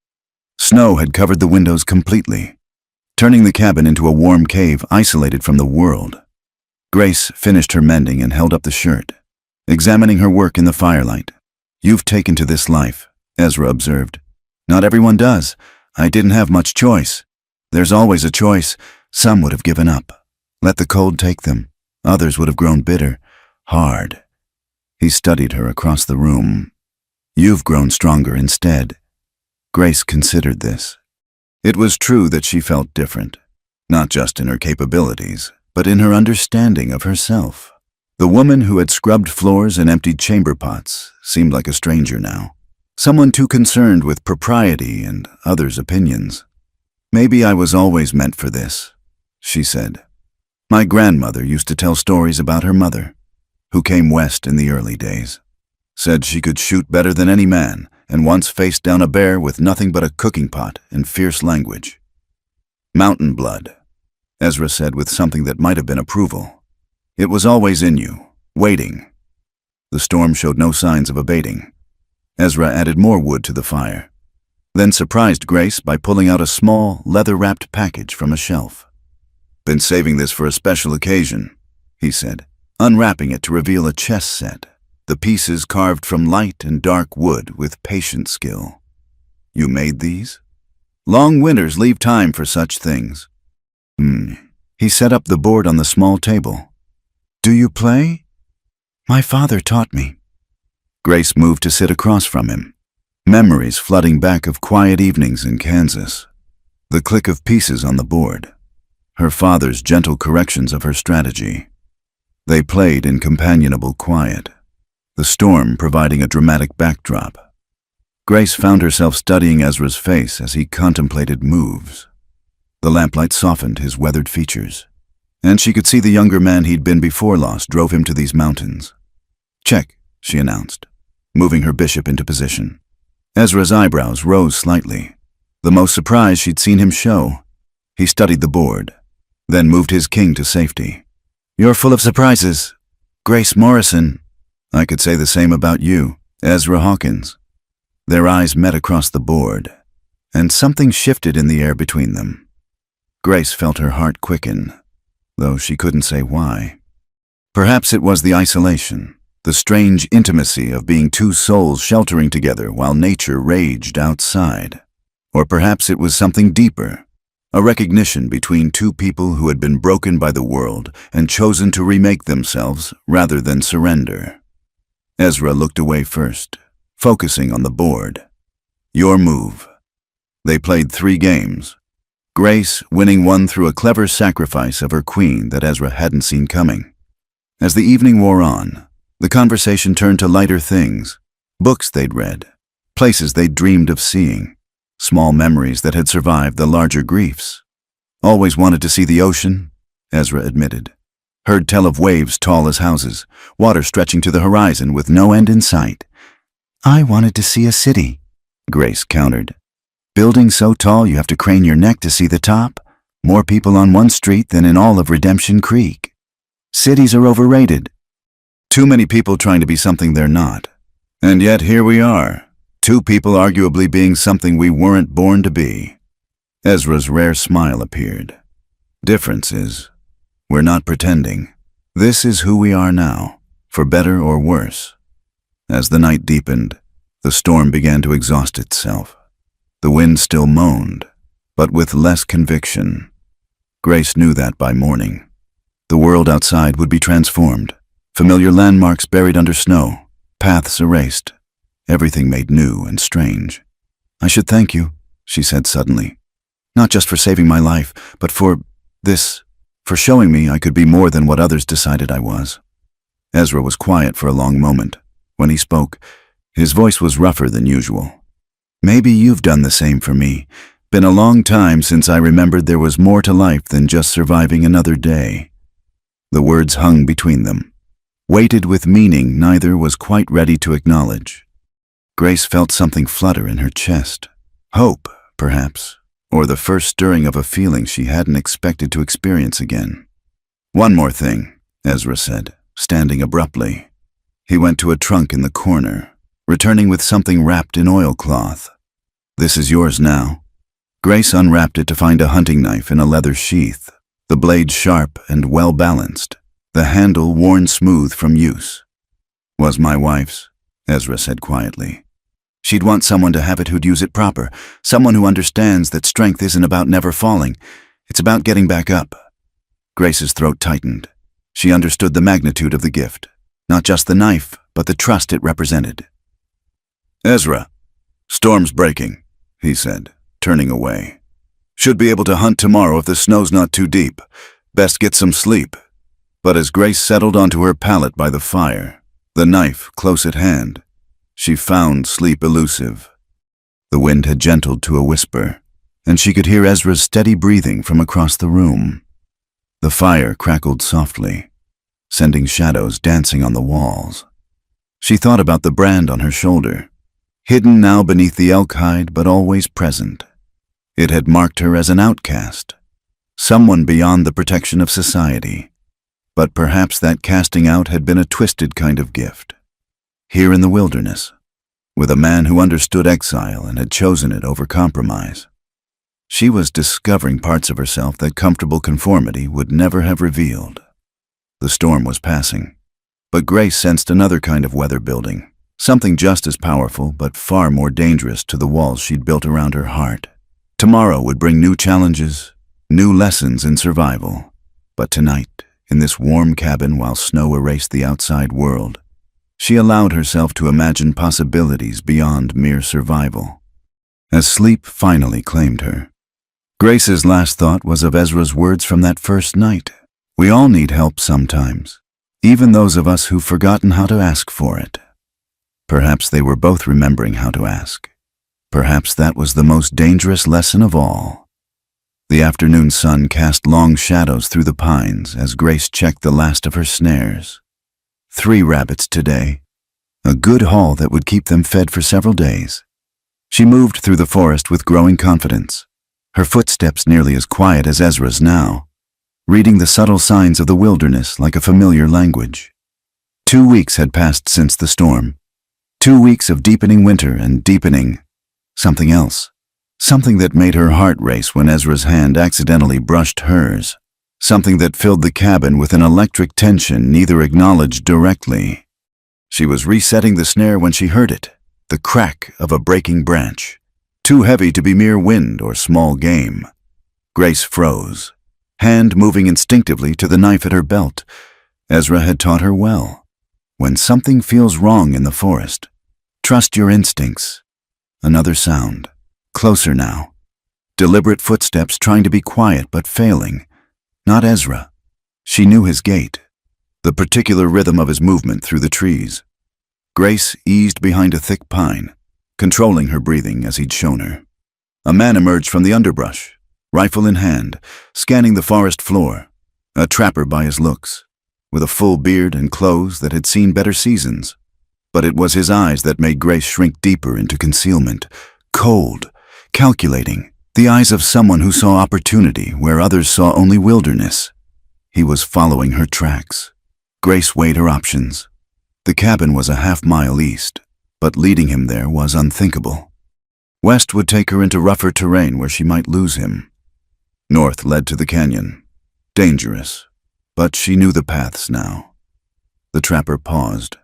Snow had covered the windows completely, turning the cabin into a warm cave isolated from the world. Grace finished her mending and held up the shirt, examining her work in the firelight. "You've taken to this life," Ezra observed. "Not everyone does. I didn't have much choice. There's always a choice. Some would have given up, let the cold take them. Others would have grown bitter, hard." He studied her across the room. "You've grown stronger instead." Grace considered this. It was true that she felt different, not just in her capabilities, but in her understanding of herself. The woman who had scrubbed floors and emptied chamber pots seemed like a stranger now, someone too concerned with propriety and others' opinions. "Maybe I was always meant for this," she said. My grandmother used to tell stories about her mother, who came west in the early days. Said she could shoot better than any man, and once faced down a bear with nothing but a cooking pot and fierce language. Mountain blood, Ezra said with something that might have been approval. It was always in you, waiting. The storm showed no signs of abating. Ezra added more wood to the fire, then surprised Grace by pulling out a small, leather-wrapped package from a shelf. "Been saving this for a special occasion," he said, unwrapping it to reveal a chess set, the pieces carved from light and dark wood with patient skill. "You made these?" "Long winters leave time for such things." He set up the board on the small table. "Do you play?" "My father taught me." Grace moved to sit across from him, memories flooding back of quiet evenings in Kansas. The click of pieces on the board, her father's gentle corrections of her strategy. They played in companionable quiet, the storm providing a dramatic backdrop. Grace found herself studying Ezra's face as he contemplated moves. The lamplight softened his weathered features, and she could see the younger man he'd been before loss drove him to these mountains. "Check," she announced, moving her bishop into position. Ezra's eyebrows rose slightly, the most surprise she'd seen him show. He studied the board, then moved his king to safety. "You're full of surprises, Grace Morrison." "I could say the same about you, Ezra Hawkins." Their eyes met across the board, and something shifted in the air between them. Grace felt her heart quicken, though she couldn't say why. Perhaps it was the isolation, the strange intimacy of being two souls sheltering together while nature raged outside. Or perhaps it was something deeper, a recognition between two people who had been broken by the world and chosen to remake themselves rather than surrender. Ezra looked away first, focusing on the board. "Your move." They played 3 games, Grace winning one through a clever sacrifice of her queen that Ezra hadn't seen coming. As the evening wore on, the conversation turned to lighter things, books they'd read, places they'd dreamed of seeing, small memories that had survived the larger griefs. "Always wanted to see the ocean," Ezra admitted. "Heard tell of waves tall as houses, water stretching to the horizon with no end in sight." "I wanted to see a city," Grace countered. "Buildings so tall you have to crane your neck to see the top. More people on one street than in all of Redemption Creek. Cities are overrated. Too many people trying to be something they're not. And yet here we are, 2 people arguably being something we weren't born to be." Ezra's rare smile appeared. "Difference is, we're not pretending. This is who we are now, for better or worse." As the night deepened, the storm began to exhaust itself. The wind still moaned, but with less conviction. Grace knew that by morning. The world outside would be transformed, familiar landmarks buried under snow, paths erased, everything made new and strange. "I should thank you," she said suddenly. "Not just for saving my life, but for showing me I could be more than what others decided I was." Ezra was quiet for a long moment. When he spoke, his voice was rougher than usual. "Maybe you've done the same for me. Been a long time since I remembered there was more to life than just surviving another day." The words hung between them, weighted with meaning neither was quite ready to acknowledge. Grace felt something flutter in her chest. Hope, perhaps, or the first stirring of a feeling she hadn't expected to experience again. "One more thing," Ezra said, standing abruptly. He went to a trunk in the corner, returning with something wrapped in oilcloth. "This is yours now." Grace unwrapped it to find a hunting knife in a leather sheath, the blade sharp and well-balanced, the handle worn smooth from use. "Was my wife's," Ezra said quietly. "She'd want someone to have it who'd use it proper, someone who understands that strength isn't about never falling, it's about getting back up." Grace's throat tightened. She understood the magnitude of the gift, not just the knife, but the trust it represented. "Ezra, storm's breaking," he said, turning away. "Should be able to hunt tomorrow if the snow's not too deep. Best get some sleep." But as Grace settled onto her pallet by the fire, the knife close at hand, she found sleep elusive. The wind had gentled to a whisper, and she could hear Ezra's steady breathing from across the room. The fire crackled softly, sending shadows dancing on the walls. She thought about the brand on her shoulder, hidden now beneath the elk hide but always present. It had marked her as an outcast, someone beyond the protection of society. But perhaps that casting out had been a twisted kind of gift. Here in the wilderness, with a man who understood exile and had chosen it over compromise, she was discovering parts of herself that comfortable conformity would never have revealed. The storm was passing, but Grace sensed another kind of weather building, something just as powerful but far more dangerous to the walls she'd built around her heart. Tomorrow would bring new challenges, new lessons in survival. But tonight, in this warm cabin while snow erased the outside world, she allowed herself to imagine possibilities beyond mere survival. As sleep finally claimed her, Grace's last thought was of Ezra's words from that first night. We all need help sometimes, even those of us who've forgotten how to ask for it. Perhaps they were both remembering how to ask. Perhaps that was the most dangerous lesson of all. The afternoon sun cast long shadows through the pines as Grace checked the last of her snares. 3 rabbits today, a good haul that would keep them fed for several days. She moved through the forest with growing confidence, her footsteps nearly as quiet as Ezra's now, reading the subtle signs of the wilderness like a familiar language. 2 weeks had passed since the storm. 2 weeks of deepening winter and deepening something else. Something that made her heart race when Ezra's hand accidentally brushed hers. Something that filled the cabin with an electric tension neither acknowledged directly. She was resetting the snare when she heard it, the crack of a breaking branch. Too heavy to be mere wind or small game. Grace froze, hand moving instinctively to the knife at her belt. Ezra had taught her well. When something feels wrong in the forest, trust your instincts. Another sound, closer now. Deliberate footsteps trying to be quiet but failing. Not Ezra. She knew his gait, the particular rhythm of his movement through the trees. Grace eased behind a thick pine, controlling her breathing as he'd shown her. A man emerged from the underbrush, rifle in hand, scanning the forest floor, a trapper by his looks, with a full beard and clothes that had seen better seasons. But it was his eyes that made Grace shrink deeper into concealment, cold, calculating, the eyes of someone who saw opportunity where others saw only wilderness. He was following her tracks. Grace weighed her options. The cabin was a half-mile east, but leading him there was unthinkable. West would take her into rougher terrain where she might lose him. North led to the canyon. Dangerous, but she knew the paths now. The trapper paused,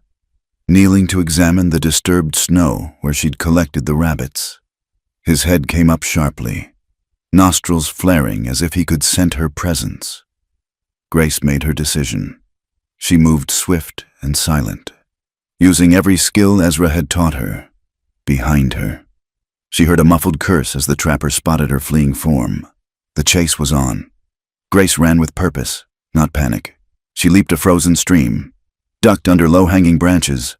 kneeling to examine the disturbed snow where she'd collected the rabbits. His head came up sharply, nostrils flaring as if he could scent her presence. Grace made her decision. She moved swift and silent, using every skill Ezra had taught her. Behind her, she heard a muffled curse as the trapper spotted her fleeing form. The chase was on. Grace ran with purpose, not panic. She leaped a frozen stream, ducked under low-hanging branches,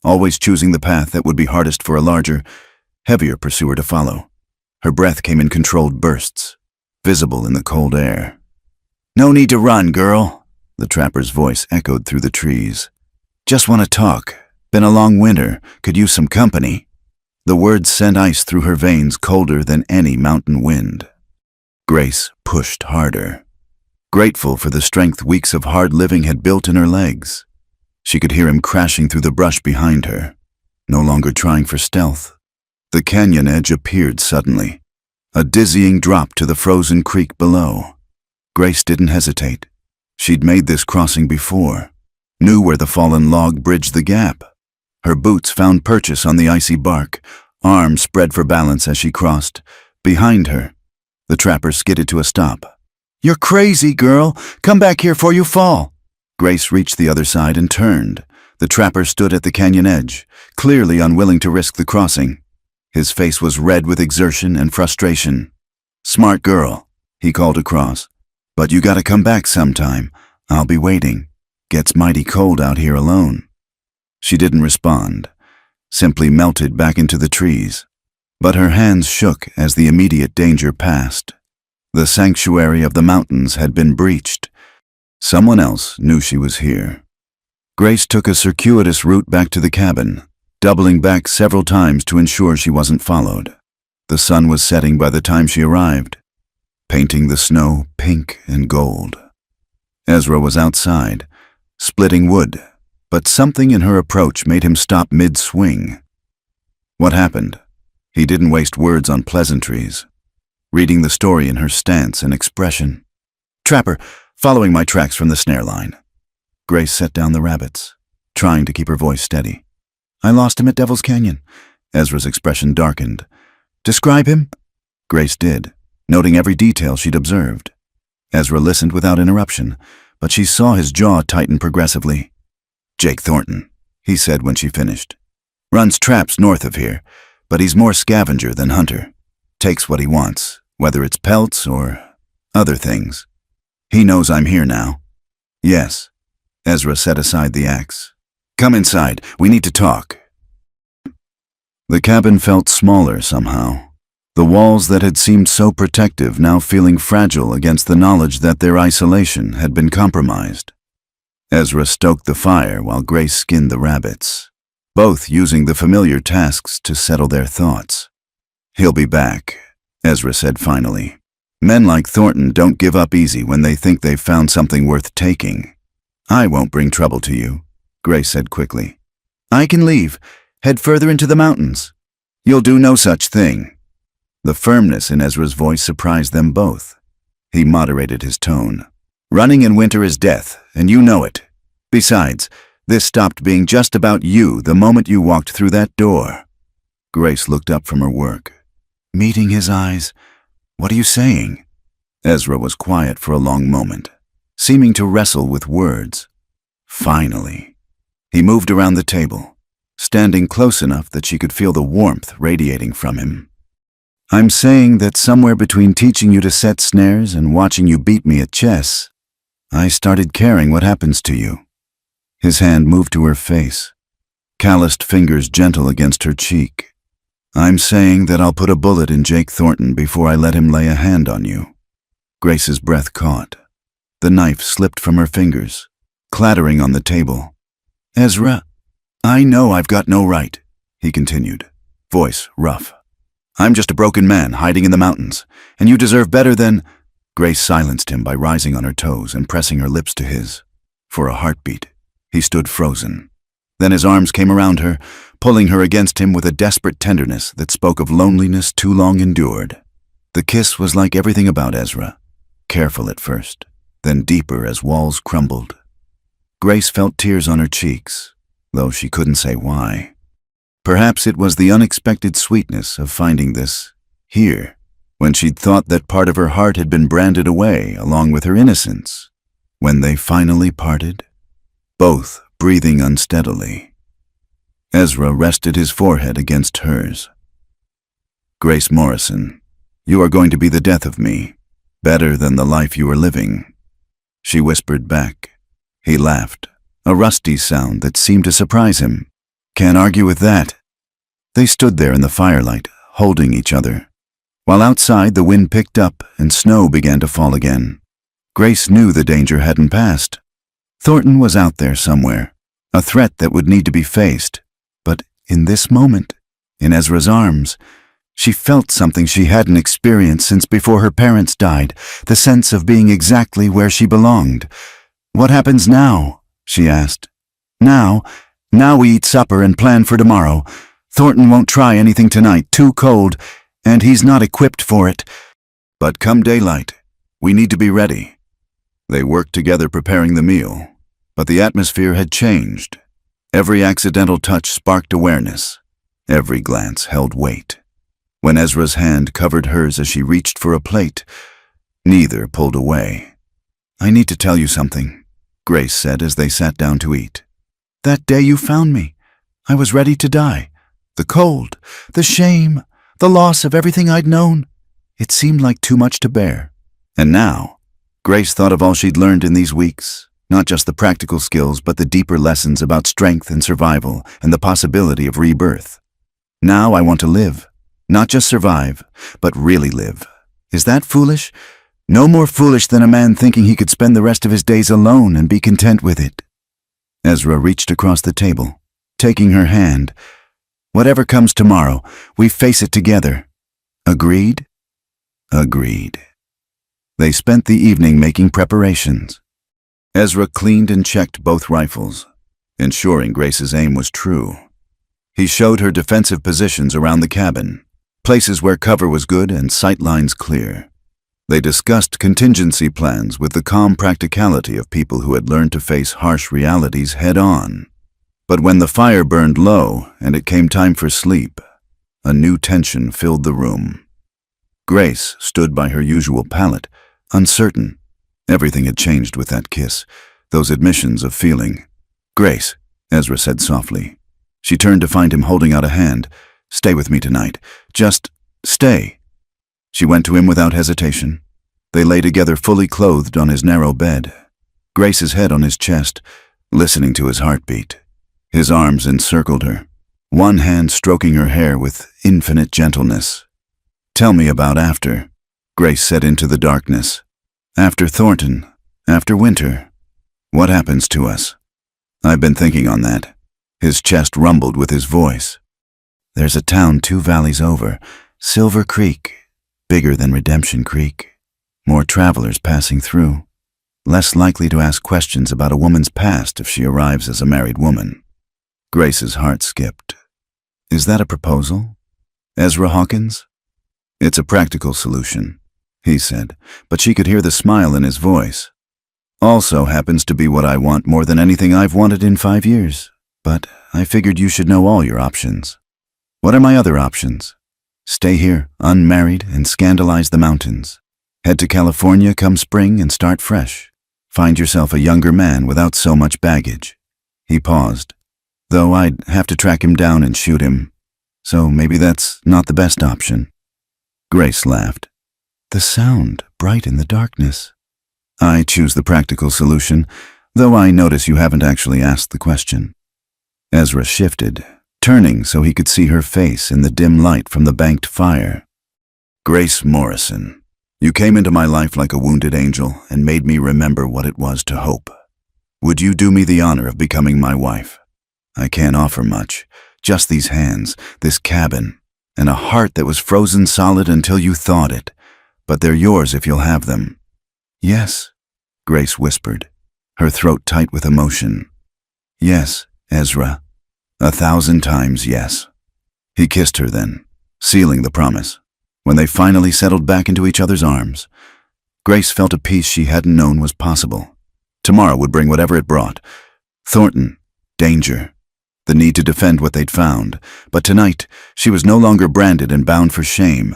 always choosing the path that would be hardest for a larger, heavier pursuer to follow. Her breath came in controlled bursts, visible in the cold air. "No need to run, girl," the trapper's voice echoed through the trees. "Just want to talk. Been a long winter, could use some company." The words sent ice through her veins colder than any mountain wind. Grace pushed harder, grateful for the strength weeks of hard living had built in her legs. She could hear him crashing through the brush behind her, no longer trying for stealth. The canyon edge appeared suddenly, a dizzying drop to the frozen creek below. Grace didn't hesitate. She'd made this crossing before, knew where the fallen log bridged the gap. Her boots found purchase on the icy bark, arms spread for balance as she crossed. Behind her, the trapper skidded to a stop. "You're crazy, girl. Come back here before you fall." Grace reached the other side and turned. The trapper stood at the canyon edge, clearly unwilling to risk the crossing. His face was red with exertion and frustration. "Smart girl," he called across. "But you gotta come back sometime. I'll be waiting. Gets mighty cold out here alone." She didn't respond, simply melted back into the trees. But her hands shook as the immediate danger passed. The sanctuary of the mountains had been breached, Someone else knew she was here. Grace took a circuitous route back to the cabin, doubling back several times to ensure she wasn't followed. The sun was setting by the time she arrived, painting the snow pink and gold. Ezra was outside, splitting wood, but something in her approach made him stop mid-swing. What happened? He didn't waste words on pleasantries, reading the story in her stance and expression. "Trapper, following my tracks from the snare line." Grace set down the rabbits, trying to keep her voice steady. "I lost him at Devil's Canyon." Ezra's expression darkened. "Describe him?" Grace did, noting every detail she'd observed. Ezra listened without interruption, but she saw his jaw tighten progressively. "Jake Thornton," he said when she finished. "Runs traps north of here, but he's more scavenger than hunter. Takes what he wants, whether it's pelts or other things. He knows I'm here now." "Yes." Ezra set aside the axe. "Come inside, we need to talk." The cabin felt smaller somehow, the walls that had seemed so protective now feeling fragile against the knowledge that their isolation had been compromised. Ezra stoked the fire while Grace skinned the rabbits, both using the familiar tasks to settle their thoughts. "He'll be back," Ezra said finally. "Men like Thornton don't give up easy when they think they've found something worth taking." "I won't bring trouble to you," Grace said quickly. "I can leave. Head further into the mountains." "You'll do no such thing." The firmness in Ezra's voice surprised them both. He moderated his tone. "Running in winter is death, and you know it. Besides, this stopped being just about you the moment you walked through that door." Grace looked up from her work. Meeting his eyes, "What are you saying?" Ezra was quiet for a long moment, seeming to wrestle with words. Finally, he moved around the table, standing close enough that she could feel the warmth radiating from him. "I'm saying that somewhere between teaching you to set snares and watching you beat me at chess, I started caring what happens to you." His hand moved to her face, calloused fingers gentle against her cheek. "I'm saying that I'll put a bullet in Jake Thornton before I let him lay a hand on you." Grace's breath caught. The knife slipped from her fingers, clattering on the table. "Ezra, I know I've got no right," he continued, voice rough. "I'm just a broken man hiding in the mountains, and you deserve better than—" Grace silenced him by rising on her toes and pressing her lips to his. For a heartbeat, he stood frozen. Then his arms came around her, pulling her against him with a desperate tenderness that spoke of loneliness too long endured. The kiss was like everything about Ezra, careful at first, then deeper as walls crumbled. Grace felt tears on her cheeks, though she couldn't say why. Perhaps it was the unexpected sweetness of finding this here, when she'd thought that part of her heart had been branded away along with her innocence. When they finally parted, both breathing unsteadily, Ezra rested his forehead against hers. "Grace Morrison, you are going to be the death of me, better than the life you are living," she whispered back. He laughed, a rusty sound that seemed to surprise him. "Can't argue with that." They stood there in the firelight, holding each other, while outside the wind picked up and snow began to fall again. Grace knew the danger hadn't passed. Thornton was out there somewhere, a threat that would need to be faced. But in this moment, in Ezra's arms, she felt something she hadn't experienced since before her parents died, the sense of being exactly where she belonged. "What happens now?" she asked. Now we eat supper and plan for tomorrow. Thornton won't try anything tonight, too cold, and he's not equipped for it. But come daylight, we need to be ready." They worked together preparing the meal, but the atmosphere had changed. Every accidental touch sparked awareness. Every glance held weight. When Ezra's hand covered hers as she reached for a plate, neither pulled away. "I need to tell you something," Grace said as they sat down to eat. "That day you found me, I was ready to die. The cold, the shame, the loss of everything I'd known. It seemed like too much to bear. And now, Grace thought of all she'd learned in these weeks, not just the practical skills, but the deeper lessons about strength and survival and the possibility of rebirth. Now I want to live, not just survive, but really live. Is that foolish? No more foolish than a man thinking he could spend the rest of his days alone and be content with it. Ezra reached across the table, taking her hand. Whatever comes tomorrow, we face it together. Agreed? Agreed. They spent the evening making preparations. Ezra cleaned and checked both rifles, ensuring Grace's aim was true. He showed her defensive positions around the cabin, places where cover was good and sight lines clear. They discussed contingency plans with the calm practicality of people who had learned to face harsh realities head-on. But when the fire burned low and it came time for sleep, a new tension filled the room. Grace stood by her usual pallet, uncertain. Everything had changed with that kiss, those admissions of feeling. "Grace," Ezra said softly. She turned to find him holding out a hand. "Stay with me tonight. Just stay." She went to him without hesitation. They lay together fully clothed on his narrow bed, Grace's head on his chest, listening to his heartbeat. His arms encircled her, one hand stroking her hair with infinite gentleness. "Tell me about after," Grace said into the darkness. "After Thornton, after winter. What happens to us?" "I've been thinking on that." His chest rumbled with his voice. "There's a town 2 valleys over, Silver Creek, bigger than Redemption Creek. More travelers passing through. Less likely to ask questions about a woman's past if she arrives as a married woman." Grace's heart skipped. "Is that a proposal? Ezra Hawkins?" "It's a practical solution," he said, but she could hear the smile in his voice. "Also happens to be what I want more than anything I've wanted in 5 years. But I figured you should know all your options." "What are my other options?" "Stay here, unmarried, and scandalize the mountains. Head to California come spring and start fresh. Find yourself a younger man without so much baggage." He paused. "Though I'd have to track him down and shoot him. So maybe that's not the best option." Grace laughed. "The sound, bright in the darkness." "I choose the practical solution, though I notice you haven't actually asked the question." Ezra shifted, turning so he could see her face in the dim light from the banked fire. "Grace Morrison, you came into my life like a wounded angel and made me remember what it was to hope. Would you do me the honor of becoming my wife? I can't offer much, just these hands, this cabin, and a heart that was frozen solid until you thawed it, but they're yours if you'll have them." "Yes," Grace whispered, her throat tight with emotion. "Yes, Ezra. 1,000 times yes." He kissed her then, sealing the promise. When they finally settled back into each other's arms, Grace felt a peace she hadn't known was possible. Tomorrow would bring whatever it brought. Thornton, danger, the need to defend what they'd found. But tonight, she was no longer branded and bound for shame.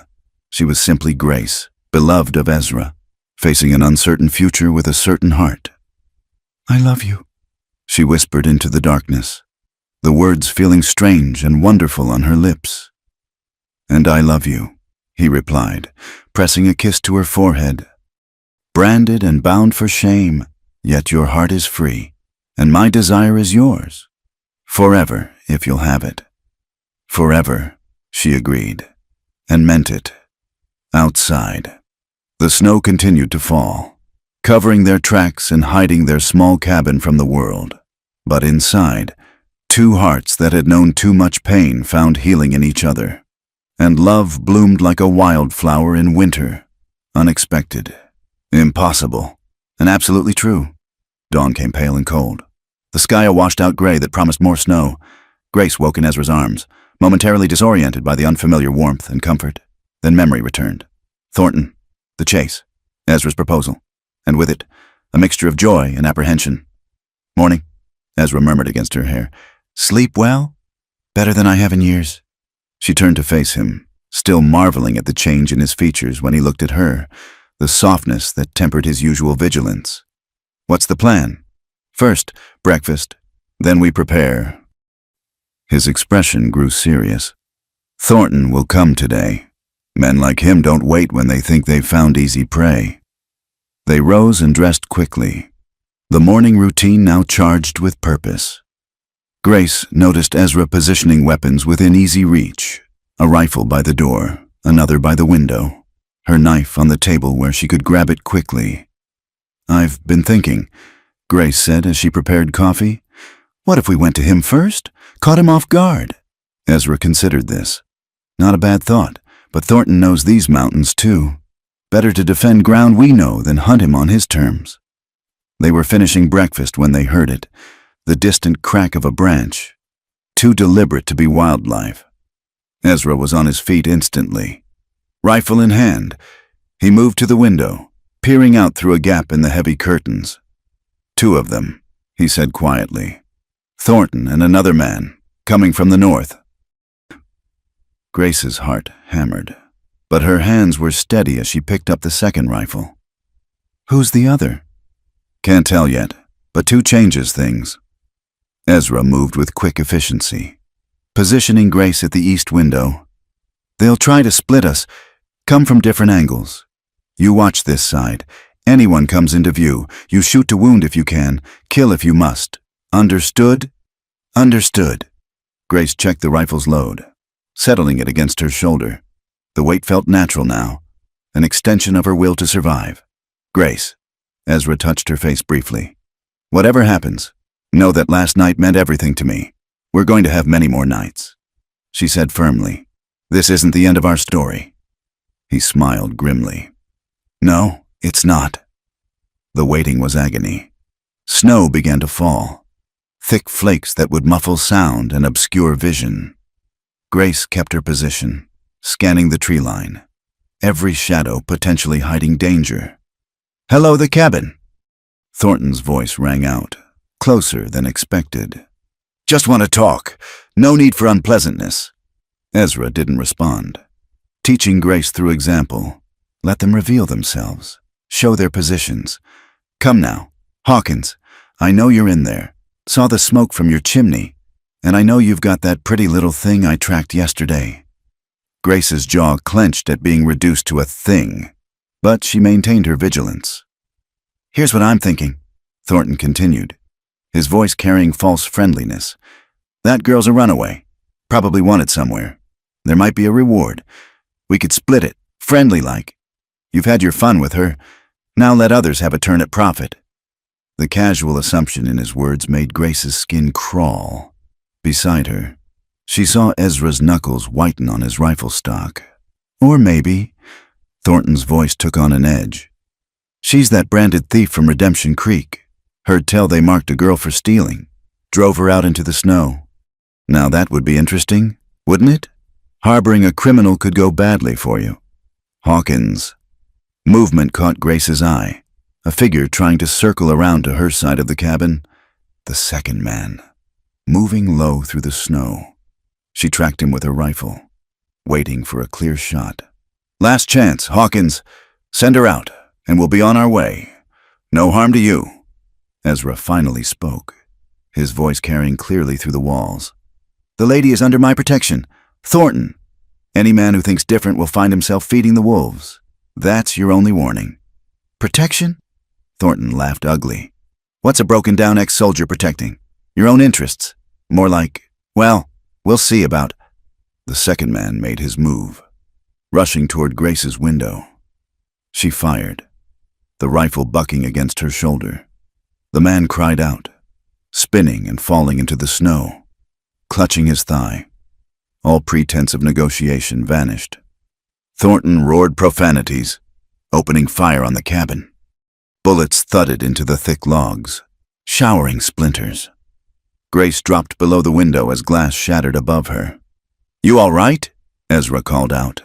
She was simply Grace, beloved of Ezra, facing an uncertain future with a certain heart. "I love you," she whispered into the darkness, the words feeling strange and wonderful on her lips. "And I love you," he replied, pressing a kiss to her forehead. "Branded and bound for shame, yet your heart is free, and my desire is yours. Forever, if you'll have it." "Forever," she agreed, and meant it. Outside, the snow continued to fall, covering their tracks and hiding their small cabin from the world. But inside, 2 hearts that had known too much pain found healing in each other. And love bloomed like a wildflower in winter. Unexpected. Impossible. And absolutely true. Dawn came pale and cold. The sky a washed-out gray that promised more snow. Grace woke in Ezra's arms, momentarily disoriented by the unfamiliar warmth and comfort. Then memory returned. Thornton, the chase, Ezra's proposal, and with it, a mixture of joy and apprehension. "Morning," Ezra murmured against her hair. "Sleep well?" "Better than I have in years." She turned to face him, still marveling at the change in his features when he looked at her, the softness that tempered his usual vigilance. "What's the plan?" "First, breakfast. Then we prepare." His expression grew serious. "Thornton will come today. Men like him don't wait when they think they've found easy prey." They rose and dressed quickly, the morning routine now charged with purpose. Grace noticed Ezra positioning weapons within easy reach, a rifle by the door, another by the window. her knife on the table where she could grab it quickly. "I've been thinking," Grace said as she prepared coffee. "What if we went to him first? Caught him off guard?" Ezra considered this. Not a bad thought, but Thornton knows these mountains too. Better to defend ground we know than hunt him on his terms. They were finishing breakfast when they heard it, the distant crack of a branch. Too deliberate to be wildlife. Ezra was on his feet instantly. Rifle in hand, he moved to the window, peering out through a gap in the heavy curtains. "Two of them," he said quietly. "Thornton and another man, coming from the north." Grace's heart hammered, but her hands were steady as she picked up the second rifle. "Who's the other?" "Can't tell yet, but two changes things." Ezra moved with quick efficiency, positioning Grace at the east window. "They'll try to split us, come from different angles. You watch this side. Anyone comes into view, you shoot to wound if you can, kill if you must. Understood?" "Understood." Grace checked the rifle's load, settling it against her shoulder. The weight felt natural now, an extension of her will to survive. "Grace," Ezra touched her face briefly. "Whatever happens, know that last night meant everything to me. We're going to have many more nights." She said firmly, "This isn't the end of our story." He smiled grimly. "No, it's not." The waiting was agony. Snow began to fall, thick flakes that would muffle sound and obscure vision. Grace kept her position, scanning the tree line, every shadow potentially hiding danger. "Hello, the cabin." Thornton's voice rang out, closer than expected. "Just want to talk. No need for unpleasantness." Ezra didn't respond. Teaching Grace through example, let them reveal themselves, show their positions. "Come now, Hawkins, I know you're in there. Saw the smoke from your chimney, and I know you've got that pretty little thing I tracked yesterday." Grace's jaw clenched at being reduced to a thing, but she maintained her vigilance. "Here's what I'm thinking," Thornton continued, his voice carrying false friendliness. "That girl's a runaway, probably wanted somewhere. There might be a reward. We could split it, friendly-like. You've had your fun with her. Now let others have a turn at profit." The casual assumption in his words made Grace's skin crawl. Beside her, she saw Ezra's knuckles whiten on his rifle stock. "Or maybe," Thornton's voice took on an edge, "she's that branded thief from Redemption Creek. Heard tell they marked a girl for stealing. Drove her out into the snow. Now that would be interesting, wouldn't it? Harboring a criminal could go badly for you." "Hawkins." Movement caught Grace's eye, a figure trying to circle around to her side of the cabin. The second man, moving low through the snow. She tracked him with her rifle, waiting for a clear shot. "Last chance, Hawkins. Send her out, and we'll be on our way. No harm to you." Ezra finally spoke, his voice carrying clearly through the walls. "The lady is under my protection. Thornton. Any man who thinks different will find himself feeding the wolves. That's your only warning." "Protection?" Thornton laughed ugly. "What's a broken-down ex-soldier protecting? Your own interests. More like, well, we'll see about." The second man made his move, rushing toward Grace's window. She fired, the rifle bucking against her shoulder. The man cried out, spinning and falling into the snow, clutching his thigh. All pretense of negotiation vanished. Thornton roared profanities, opening fire on the cabin. Bullets thudded into the thick logs, showering splinters. Grace dropped below the window as glass shattered above her. "You all right?" Ezra called out,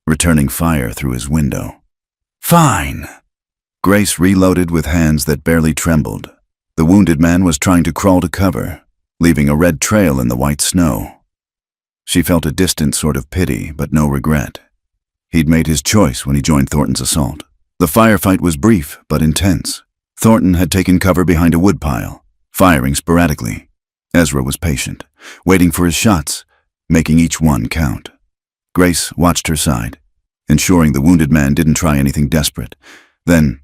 returning fire through his window. "Fine." Grace reloaded with hands that barely trembled. The wounded man was trying to crawl to cover, leaving a red trail in the white snow. She felt a distant sort of pity, but no regret. He'd made his choice when he joined Thornton's assault. The firefight was brief but intense. Thornton had taken cover behind a woodpile, firing sporadically. Ezra was patient, waiting for his shots, making each one count. Grace watched her side, ensuring the wounded man didn't try anything desperate. Then,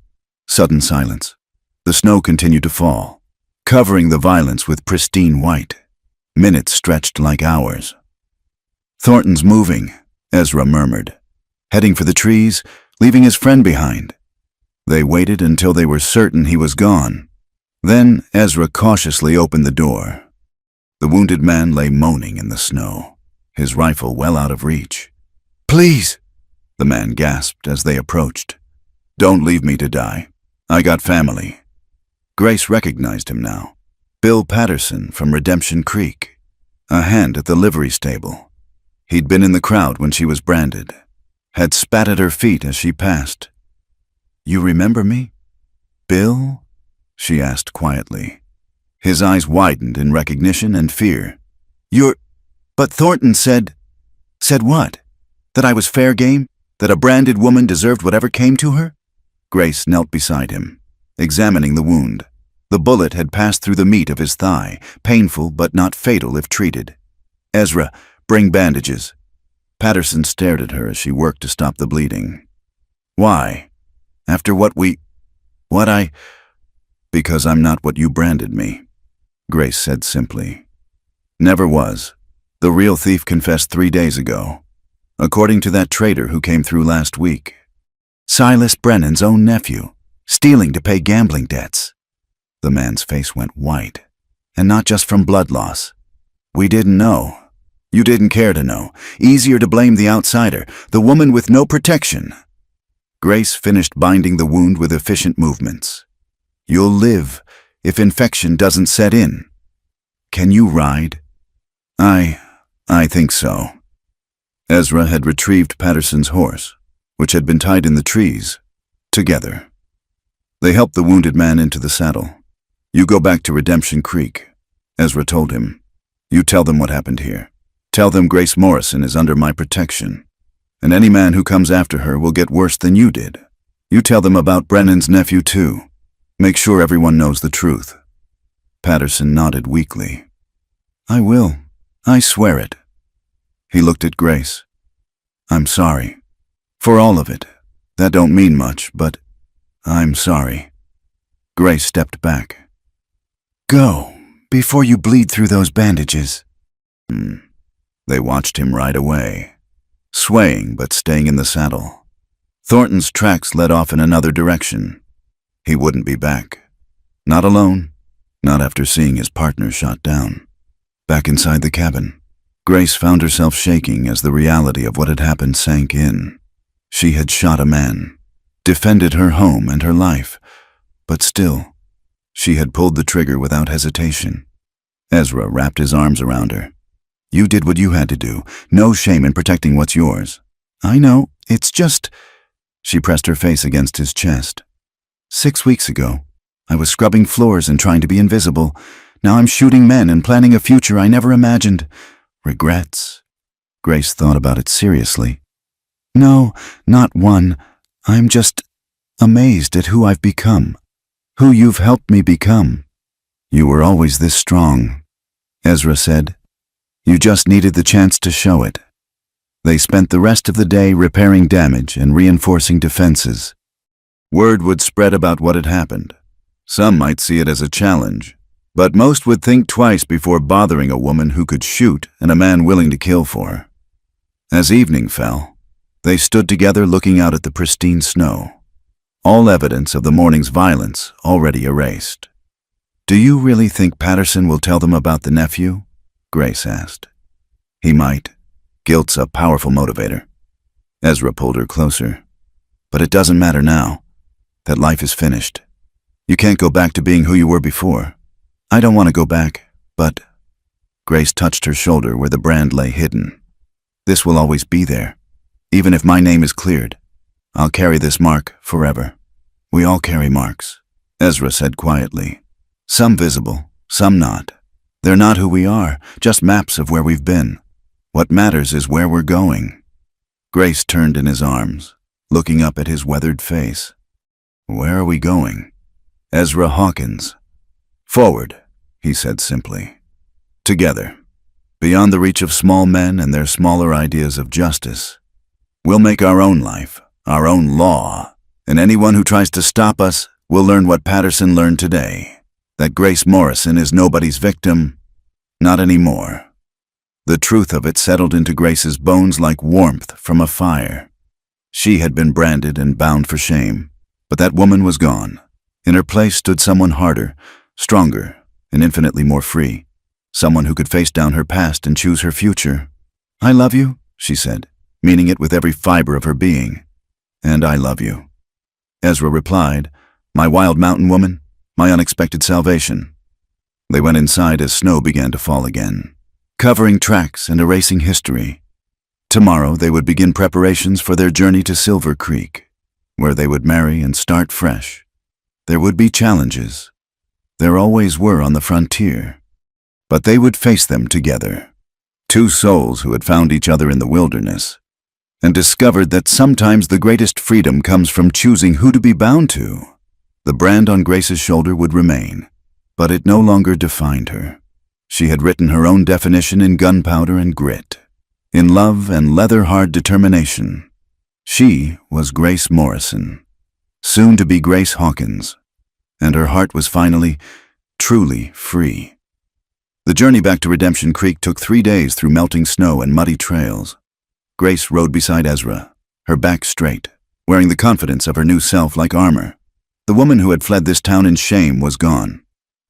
sudden silence. The snow continued to fall, covering the violence with pristine white. Minutes stretched like hours. "Thornton's moving," Ezra murmured. "Heading for the trees, leaving his friend behind. They waited until they were certain he was gone. Then Ezra cautiously opened the door. The wounded man lay moaning in the snow, his rifle well out of reach. "Please," the man gasped as they approached. "Don't leave me to die. I got family." Grace recognized him now. Bill Patterson from Redemption Creek, a hand at the livery stable. He'd been in the crowd when she was branded, had spat at her feet as she passed. "You remember me, Bill?" she asked quietly. His eyes widened in recognition and fear. But Thornton said what? That I was fair game? That a branded woman deserved whatever came to her?" Grace knelt beside him, examining the wound. The bullet had passed through the meat of his thigh, painful but not fatal if treated. "Ezra, bring bandages." Patterson stared at her as she worked to stop the bleeding. "Why? After Because I'm not what you branded me," Grace said simply. "Never was. The real thief confessed 3 days ago, according to that trader who came through last week. Silas Brennan's own nephew, stealing to pay gambling debts." The man's face went white, and not just from blood loss. "We didn't know. You didn't care to know. Easier to blame the outsider, the woman with no protection." Grace finished binding the wound with efficient movements. "You'll live if infection doesn't set in. Can you ride?" I think so." Ezra had retrieved Patterson's horse, which had been tied in the trees, together. They helped the wounded man into the saddle. "You go back to Redemption Creek," Ezra told him. "You tell them what happened here. Tell them Grace Morrison is under my protection, and any man who comes after her will get worse than you did. You tell them about Brennan's nephew too. Make sure everyone knows the truth." Patterson nodded weakly. "I will. I swear it." He looked at Grace. "I'm sorry. For all of it. That don't mean much, but I'm sorry." Grace stepped back. "Go, before you bleed through those bandages." They watched him ride away, swaying but staying in the saddle. Thornton's tracks led off in another direction. He wouldn't be back. Not alone, not after seeing his partner shot down. Back inside the cabin, Grace found herself shaking as the reality of what had happened sank in. She had shot a man, defended her home and her life, but still, she had pulled the trigger without hesitation. Ezra wrapped his arms around her. "You did what you had to do. No shame in protecting what's yours." "I know, it's just—" She pressed her face against his chest. "6 weeks ago, I was scrubbing floors and trying to be invisible. Now I'm shooting men and planning a future I never imagined. Regrets?" Grace thought about it seriously. "No, not one. I'm just amazed at who I've become. Who you've helped me become." "You were always this strong," Ezra said. "You just needed the chance to show it." They spent the rest of the day repairing damage and reinforcing defenses. Word would spread about what had happened. Some might see it as a challenge, but most would think twice before bothering a woman who could shoot and a man willing to kill for her. As evening fell, they stood together looking out at the pristine snow, all evidence of the morning's violence already erased. "Do you really think Patterson will tell them about the nephew?" Grace asked. "He might. Guilt's a powerful motivator." Ezra pulled her closer. "But it doesn't matter now. That life is finished. You can't go back to being who you were before. I don't want to go back, but—" Grace touched her shoulder where the brand lay hidden. "This will always be there. Even if my name is cleared, I'll carry this mark forever. We all carry marks," Ezra said quietly. "Some visible, some not. They're not who we are, just maps of where we've been. What matters is where we're going." Grace turned in his arms, looking up at his weathered face. "Where are we going?" "Ezra Hawkins. Forward," he said simply. "Together, beyond the reach of small men and their smaller ideas of justice. We'll make our own life, our own law, and anyone who tries to stop us will learn what Patterson learned today, that Grace Morrison is nobody's victim, not anymore." The truth of it settled into Grace's bones like warmth from a fire. She had been branded and bound for shame, but that woman was gone. In her place stood someone harder, stronger, and infinitely more free. Someone who could face down her past and choose her future. "I love you," she said, meaning it with every fiber of her being. "And I love you." Ezra replied, "My wild mountain woman, my unexpected salvation." They went inside as snow began to fall again, covering tracks and erasing history. Tomorrow they would begin preparations for their journey to Silver Creek, where they would marry and start fresh. There would be challenges. There always were on the frontier. But they would face them together. Two souls who had found each other in the wilderness and discovered that sometimes the greatest freedom comes from choosing who to be bound to. The brand on Grace's shoulder would remain, but it no longer defined her. She had written her own definition in gunpowder and grit, in love and leather-hard determination. She was Grace Morrison, soon to be Grace Hawkins, and her heart was finally, truly free. The journey back to Redemption Creek took 3 days through melting snow and muddy trails. Grace rode beside Ezra, her back straight, wearing the confidence of her new self like armor. The woman who had fled this town in shame was gone.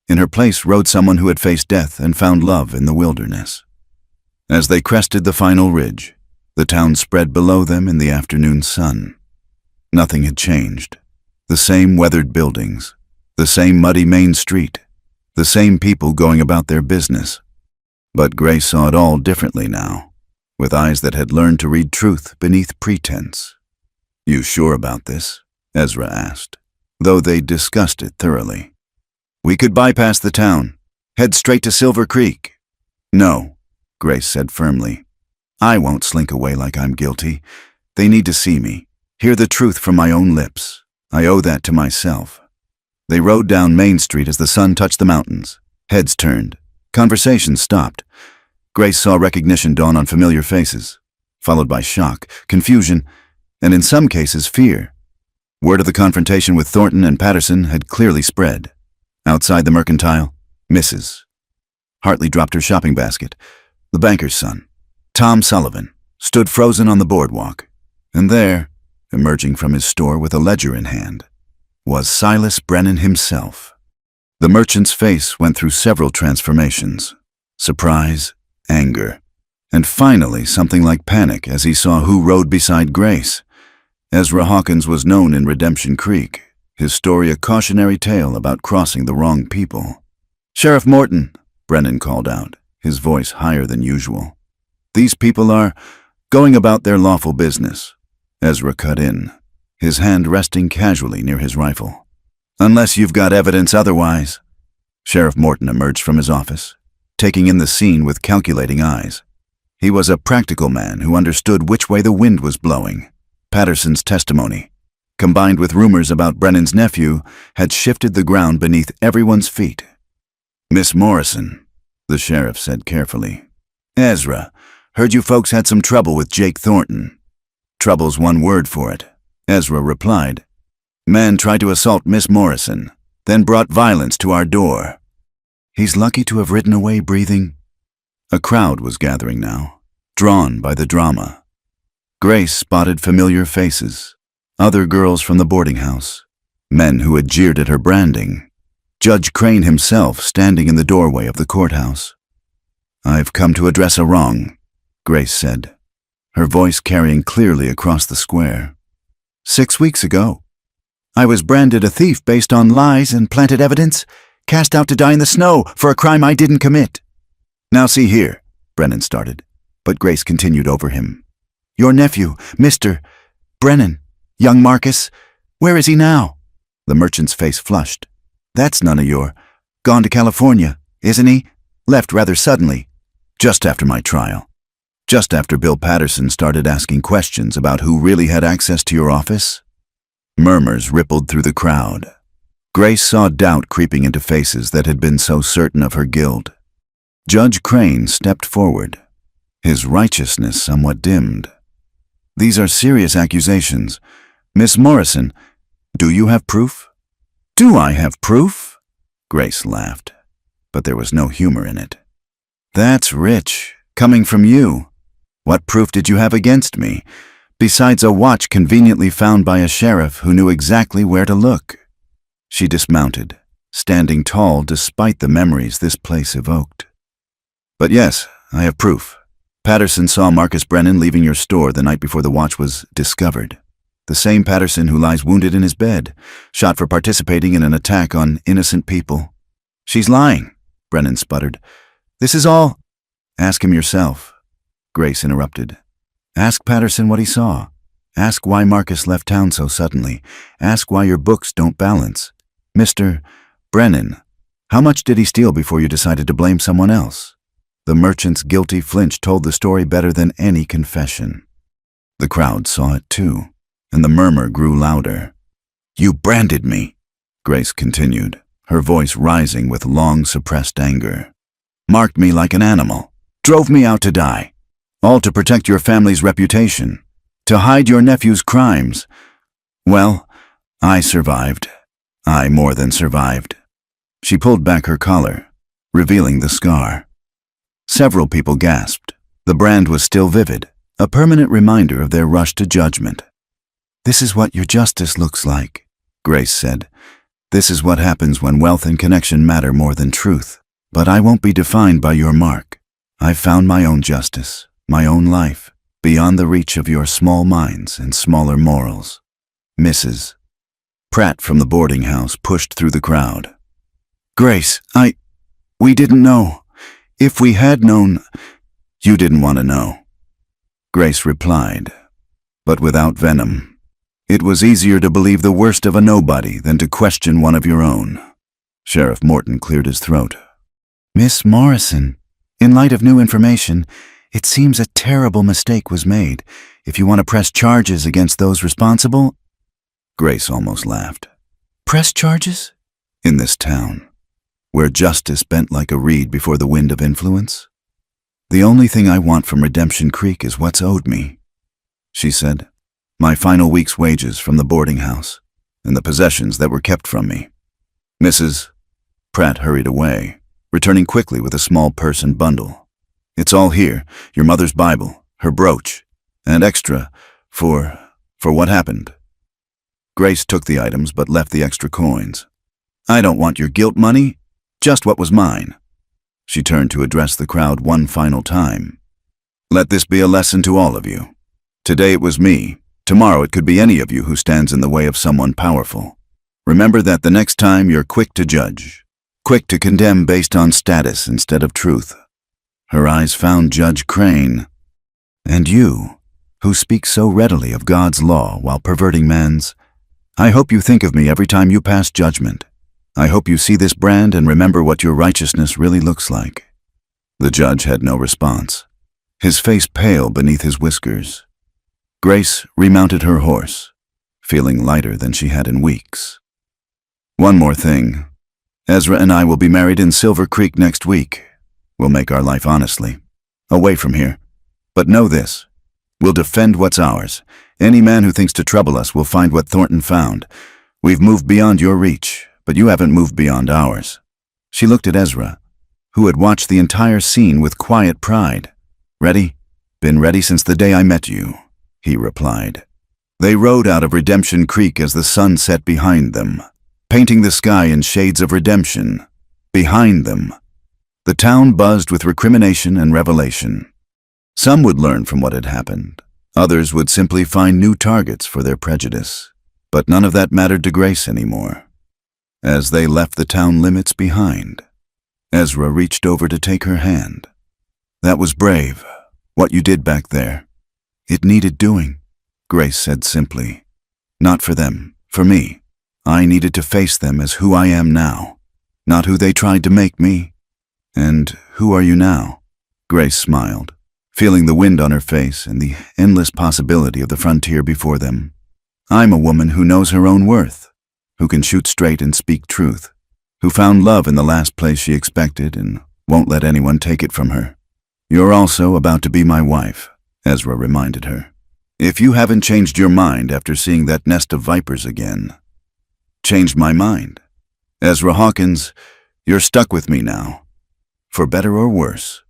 In her place rode someone who had faced death and found love in the wilderness. As they crested the final ridge, the town spread below them in the afternoon sun. Nothing had changed. The same weathered buildings, the same muddy main street, the same people going about their business. But Grace saw it all differently now, with eyes that had learned to read truth beneath pretense. "You sure about this?" Ezra asked, though they discussed it thoroughly. "We could bypass the town, head straight to Silver Creek." "No," Grace said firmly. "I won't slink away like I'm guilty. They need to see me, hear the truth from my own lips. I owe that to myself." They rode down Main Street as the sun touched the mountains. Heads turned. Conversations stopped. Grace saw recognition dawn on familiar faces, followed by shock, confusion, and in some cases fear. Word of the confrontation with Thornton and Patterson had clearly spread. Outside the Mercantile, Mrs. Hartley dropped her shopping basket. The banker's son, Tom Sullivan, stood frozen on the boardwalk. And there, emerging from his store with a ledger in hand, was Silas Brennan himself. The merchant's face went through several transformations: surprise, anger, and finally something like panic as he saw who rode beside Grace. Ezra Hawkins was known in Redemption Creek, his story a cautionary tale about crossing the wrong people. "Sheriff Morton," Brennan called out, his voice higher than usual. "These people are going about their lawful business." Ezra cut in, his hand resting casually near his rifle. "Unless you've got evidence otherwise." Sheriff Morton emerged from his office, taking in the scene with calculating eyes. He was a practical man who understood which way the wind was blowing. Patterson's testimony, combined with rumors about Brennan's nephew, had shifted the ground beneath everyone's feet. "Miss Morrison," the sheriff said carefully. "Ezra, heard you folks had some trouble with Jake Thornton." "Trouble's one word for it," Ezra replied. "Man tried to assault Miss Morrison, then brought violence to our door." "He's lucky to have ridden away breathing." A crowd was gathering now, drawn by the drama. Grace spotted familiar faces, other girls from the boarding house, men who had jeered at her branding, Judge Crane himself standing in the doorway of the courthouse. "I've come to address a wrong," Grace said, her voice carrying clearly across the square. 6 weeks ago, I was branded a thief based on lies and planted evidence, cast out to die in the snow for a crime I didn't commit. "Now see here," Brennan started, but Grace continued over him. "Your nephew, Mr. Brennan, young Marcus, where is he now?" The merchant's face flushed. "That's none of your... Gone to California, isn't he? Left rather suddenly, just after my trial. Just after Bill Patterson started asking questions about who really had access to your office." Murmurs rippled through the crowd. Grace saw doubt creeping into faces that had been so certain of her guilt. Judge Crane stepped forward, his righteousness somewhat dimmed. "These are serious accusations. Miss Morrison, do you have proof?" "Do I have proof?" Grace laughed, but there was no humor in it. "That's rich, coming from you. What proof did you have against me? besides a watch conveniently found by a sheriff who knew exactly where to look. She dismounted, standing tall despite the memories this place evoked. But yes, I have proof. Patterson saw Marcus Brennan leaving your store the night before the watch was discovered. The same Patterson who lies wounded in his bed, shot for participating in an attack on innocent people. She's lying, Brennan sputtered. This is all— Ask him yourself, Grace interrupted. Ask Patterson what he saw. Ask why Marcus left town so suddenly. Ask why your books don't balance. Mr. Brennan, how much did he steal before you decided to blame someone else? The merchant's guilty flinch told the story better than any confession. The crowd saw it too, and the murmur grew louder. You branded me, Grace continued, her voice rising with long-suppressed anger. Marked me like an animal. Drove me out to die. All to protect your family's reputation. To hide your nephew's crimes. Well, I survived. I more than survived. She pulled back her collar, revealing the scar. Several people gasped. The brand was still vivid, a permanent reminder of their rush to judgment. This is what your justice looks like, Grace said. This is what happens when wealth and connection matter more than truth. But I won't be defined by your mark. I've found my own justice, my own life, beyond the reach of your small minds and smaller morals. Mrs. Pratt from the boarding house pushed through the crowd. Grace, we didn't know. If we had known— You didn't want to know, Grace replied, but without venom. It was easier to believe the worst of a nobody than to question one of your own. Sheriff Morton cleared his throat. Miss Morrison, in light of new information, it seems a terrible mistake was made. If you want to press charges against those responsible— Grace almost laughed. Press charges? In this town, where justice bent like a reed before the wind of influence? The only thing I want from Redemption Creek is what's owed me, she said. My final week's wages from the boarding house, and the possessions that were kept from me. Mrs. Pratt hurried away, returning quickly with a small purse and bundle. It's all here, your mother's Bible, her brooch, and extra for what happened. Grace took the items but left the extra coins. I don't want your guilt money, just what was mine. She turned to address the crowd one final time. Let this be a lesson to all of you. Today it was me. Tomorrow it could be any of you who stands in the way of someone powerful. Remember that the next time you're quick to judge, quick to condemn based on status instead of truth. Her eyes found Judge Crane. And you, who speak so readily of God's law while perverting man's, I hope you think of me every time you pass judgment. I hope you see this brand and remember what your righteousness really looks like. The judge had no response, his face pale beneath his whiskers. Grace remounted her horse, feeling lighter than she had in weeks. One more thing. Ezra and I will be married in Silver Creek next week. We'll make our life honestly, away from here. But know this, we'll defend what's ours. Any man who thinks to trouble us will find what Thornton found. We've moved beyond your reach, but you haven't moved beyond ours. She looked at Ezra, who had watched the entire scene with quiet pride. Ready? Been ready since the day I met you, he replied. They rode out of Redemption Creek as the sun set behind them, painting the sky in shades of redemption. Behind them, the town buzzed with recrimination and revelation. Some would learn from what had happened. Others would simply find new targets for their prejudice. But none of that mattered to Grace anymore. As they left the town limits behind, Ezra reached over to take her hand. That was brave, what you did back there. It needed doing, Grace said simply. Not for them, for me. I needed to face them as who I am now, not who they tried to make me. And who are you now? Grace smiled, feeling the wind on her face and the endless possibility of the frontier before them. I'm a woman who knows her own worth, who can shoot straight and speak truth, who found love in the last place she expected and won't let anyone take it from her. You're also about to be my wife, Ezra reminded her. If you haven't changed your mind after seeing that nest of vipers again. Changed my mind. Ezra Hawkins, you're stuck with me now. For better or worse.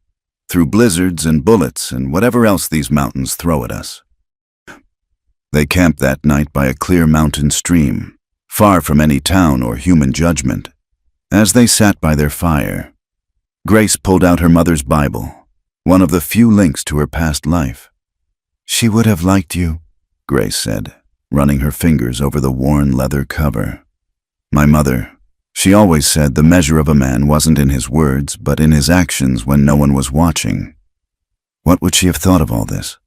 Through blizzards and bullets and whatever else these mountains throw at us. They camped that night by a clear mountain stream, far from any town or human judgment. As they sat by their fire, Grace pulled out her mother's Bible, one of the few links to her past life. "She would have liked you," Grace said, running her fingers over the worn leather cover. "My mother, she always said the measure of a man wasn't in his words, but in his actions when no one was watching." What would she have thought of all this?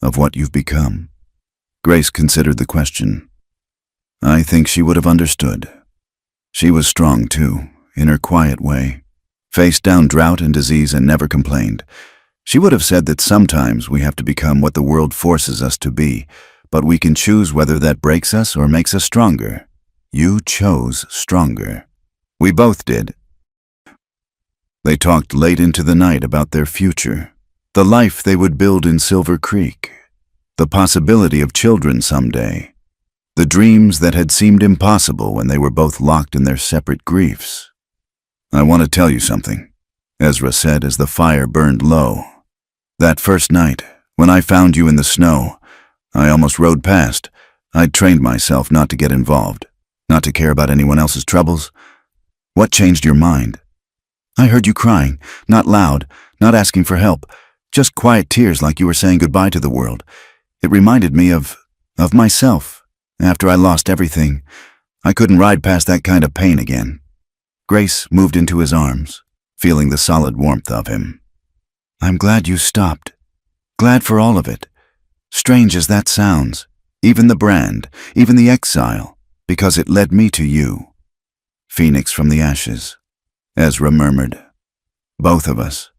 Of what you've become? Grace considered the question. I think she would have understood. She was strong, too, in her quiet way. Faced down drought and disease and never complained. She would have said that sometimes we have to become what the world forces us to be, but we can choose whether that breaks us or makes us stronger. You chose stronger. We both did. They talked late into the night about their future, the life they would build in Silver Creek, the possibility of children someday, the dreams that had seemed impossible when they were both locked in their separate griefs. "I want to tell you something," Ezra said as the fire burned low. "That first night, when I found you in the snow, I almost rode past. I'd trained myself not to get involved, not to care about anyone else's troubles. What changed your mind?" "I heard you crying, not loud, not asking for help, just quiet tears like you were saying goodbye to the world. It reminded me of myself. After I lost everything, I couldn't ride past that kind of pain again." Grace moved into his arms, feeling the solid warmth of him. "I'm glad you stopped. Glad for all of it. Strange as that sounds, even the brand, even the exile, because it led me to you." "Phoenix from the ashes," Ezra murmured. "Both of us."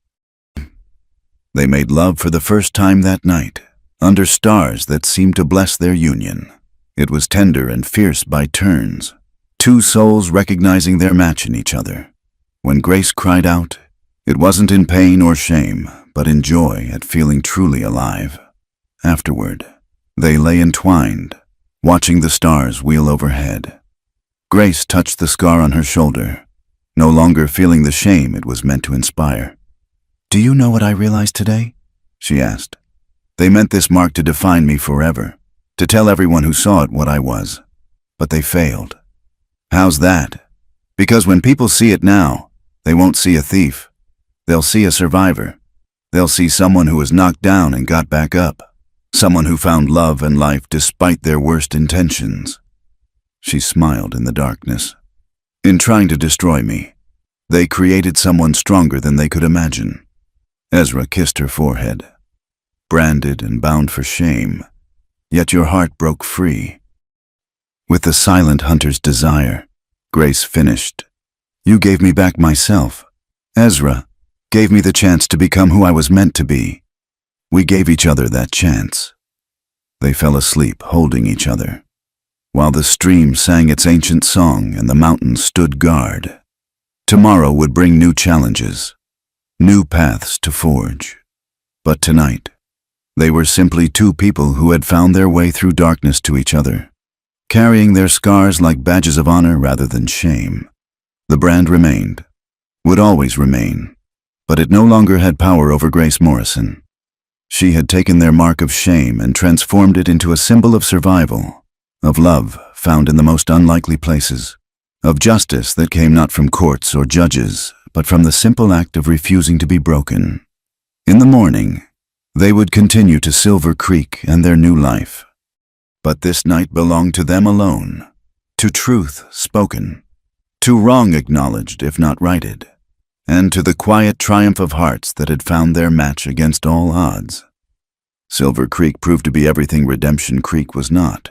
They made love for the first time that night, under stars that seemed to bless their union. It was tender and fierce by turns, two souls recognizing their match in each other. When Grace cried out, it wasn't in pain or shame, but in joy at feeling truly alive. Afterward, they lay entwined, watching the stars wheel overhead. Grace touched the scar on her shoulder, no longer feeling the shame it was meant to inspire. "Do you know what I realized today?" she asked. "They meant this mark to define me forever, to tell everyone who saw it what I was. But they failed." "How's that?" "Because when people see it now, they won't see a thief. They'll see a survivor. They'll see someone who was knocked down and got back up. Someone who found love and life despite their worst intentions." She smiled in the darkness. "In trying to destroy me, they created someone stronger than they could imagine." Ezra kissed her forehead. "Branded and bound for shame, yet your heart broke free." "With the silent hunter's desire," Grace finished. "You gave me back myself. Ezra gave me the chance to become who I was meant to be. We gave each other that chance." They fell asleep holding each other, while the stream sang its ancient song and the mountains stood guard. Tomorrow would bring new challenges, new paths to forge. But tonight, they were simply two people who had found their way through darkness to each other, carrying their scars like badges of honor rather than shame. The brand remained, would always remain, but it no longer had power over Grace Morrison. She had taken their mark of shame and transformed it into a symbol of survival, of love found in the most unlikely places, of justice that came not from courts or judges, but from the simple act of refusing to be broken. In the morning, they would continue to Silver Creek and their new life. But this night belonged to them alone, to truth spoken, to wrong acknowledged if not righted, and to the quiet triumph of hearts that had found their match against all odds. Silver Creek proved to be everything Redemption Creek was not.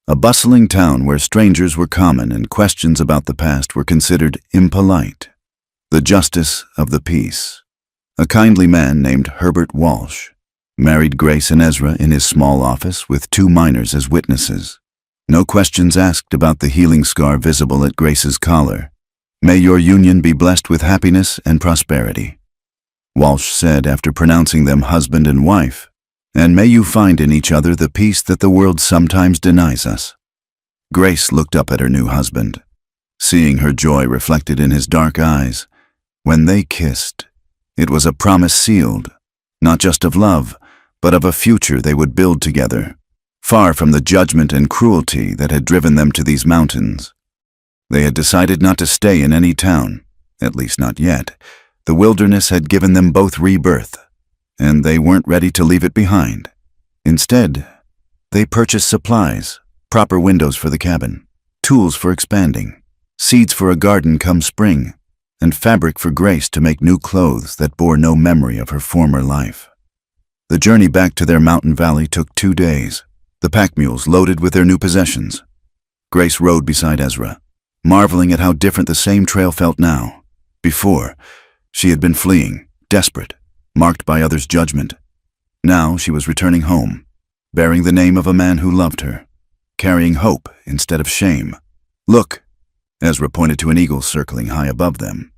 A bustling town where strangers were common and questions about the past were considered impolite. The justice of the peace. A kindly man named Herbert Walsh married Grace and Ezra in his small office with 2 minors as witnesses. No questions asked about the healing scar visible at Grace's collar. "May your union be blessed with happiness and prosperity," Walsh said after pronouncing them husband and wife, "and may you find in each other the peace that the world sometimes denies us." Grace looked up at her new husband, seeing her joy reflected in his dark eyes. When they kissed, it was a promise sealed, not just of love, but of a future they would build together, far from the judgment and cruelty that had driven them to these mountains. They had decided not to stay in any town, at least not yet. The wilderness had given them both rebirth, and they weren't ready to leave it behind. Instead, they purchased supplies, proper windows for the cabin, tools for expanding, seeds for a garden come spring, and fabric for Grace to make new clothes that bore no memory of her former life. The journey back to their mountain valley took 2 days, the pack mules loaded with their new possessions. Grace rode beside Ezra, marveling at how different the same trail felt now. Before, she had been fleeing, desperate, marked by others' judgment. Now she was returning home, bearing the name of a man who loved her, carrying hope instead of shame. "Look," Ezra pointed to an eagle circling high above them.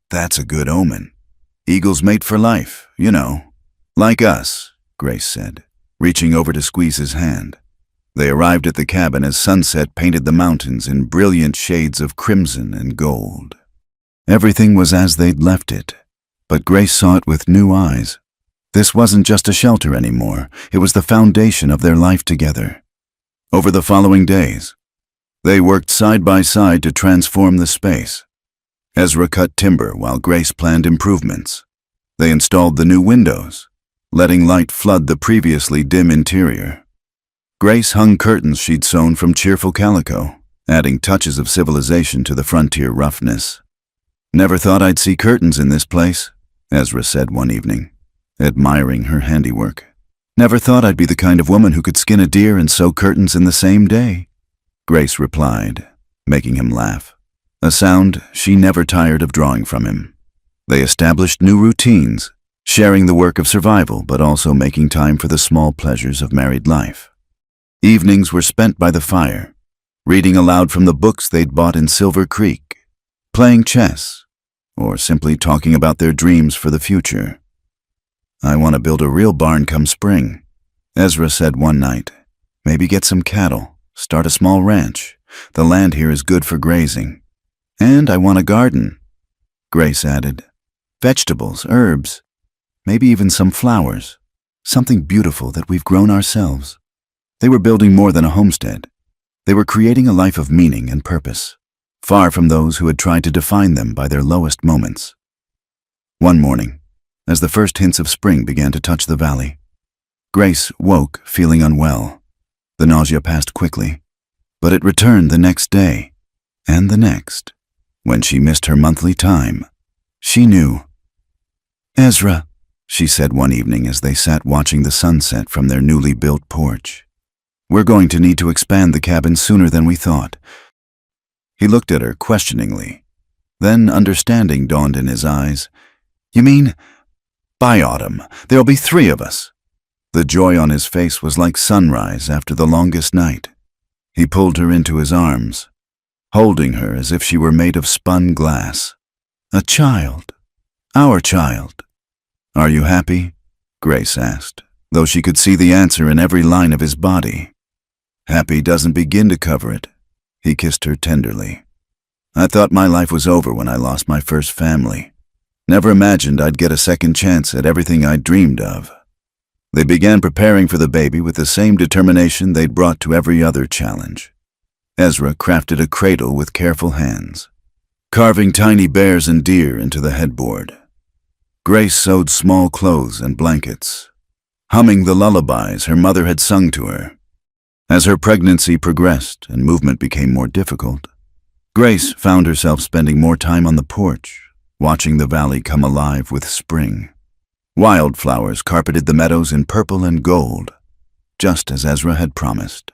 "That's a good omen. Eagles mate for life, you know." "Like us," Grace said, reaching over to squeeze his hand. They arrived at the cabin as sunset painted the mountains in brilliant shades of crimson and gold. Everything was as they'd left it, but Grace saw it with new eyes. This wasn't just a shelter anymore, it was the foundation of their life together. Over the following days, they worked side by side to transform the space. Ezra cut timber while Grace planned improvements. They installed the new windows, letting light flood the previously dim interior. Grace hung curtains she'd sewn from cheerful calico, adding touches of civilization to the frontier roughness. "Never thought I'd see curtains in this place," Ezra said one evening, admiring her handiwork. "Never thought I'd be the kind of woman who could skin a deer and sew curtains in the same day," Grace replied, making him laugh, a sound she never tired of drawing from him. They established new routines, sharing the work of survival but also making time for the small pleasures of married life. Evenings were spent by the fire, reading aloud from the books they'd bought in Silver Creek, playing chess, or simply talking about their dreams for the future. "I want to build a real barn come spring," Ezra said one night. "Maybe get some cattle, start a small ranch. The land here is good for grazing. And I want a garden," Grace added. "Vegetables, herbs, maybe even some flowers. Something beautiful that we've grown ourselves." They were building more than a homestead. They were creating a life of meaning and purpose, far from those who had tried to define them by their lowest moments. One morning, as the first hints of spring began to touch the valley, Grace woke feeling unwell. The nausea passed quickly, but it returned the next day, and the next. When she missed her monthly time, she knew. "Ezra," she said one evening as they sat watching the sunset from their newly built porch, "we're going to need to expand the cabin sooner than we thought." He looked at her questioningly. Then understanding dawned in his eyes. "You mean, by autumn, there'll be 3 of us?" The joy on his face was like sunrise after the longest night. He pulled her into his arms, holding her as if she were made of spun glass. "A child. Our child." "Are you happy?" Grace asked, though she could see the answer in every line of his body. "Happy doesn't begin to cover it." He kissed her tenderly. "I thought my life was over when I lost my first family. Never imagined I'd get a second chance at everything I'd dreamed of." They began preparing for the baby with the same determination they'd brought to every other challenge. Ezra crafted a cradle with careful hands, carving tiny bears and deer into the headboard. Grace sewed small clothes and blankets, humming the lullabies her mother had sung to her. As her pregnancy progressed and movement became more difficult, Grace found herself spending more time on the porch, watching the valley come alive with spring. Wildflowers carpeted the meadows in purple and gold, just as Ezra had promised.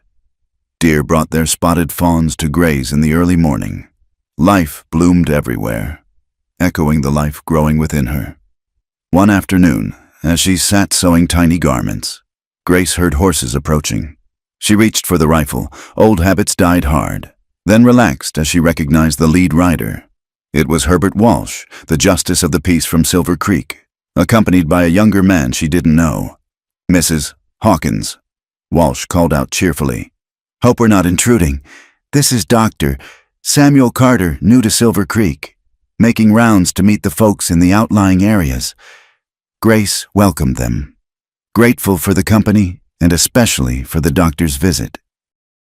Deer brought their spotted fawns to graze in the early morning. Life bloomed everywhere, echoing the life growing within her. One afternoon, as she sat sewing tiny garments, Grace heard horses approaching. She reached for the rifle. Old habits died hard, then relaxed as she recognized the lead rider. It was Herbert Walsh, the justice of the peace from Silver Creek, accompanied by a younger man she didn't know. "Mrs. Hawkins," Walsh called out cheerfully. "Hope we're not intruding. This is Dr. Samuel Carter, new to Silver Creek, making rounds to meet the folks in the outlying areas." Grace welcomed them. Grateful for the company and especially for the doctor's visit.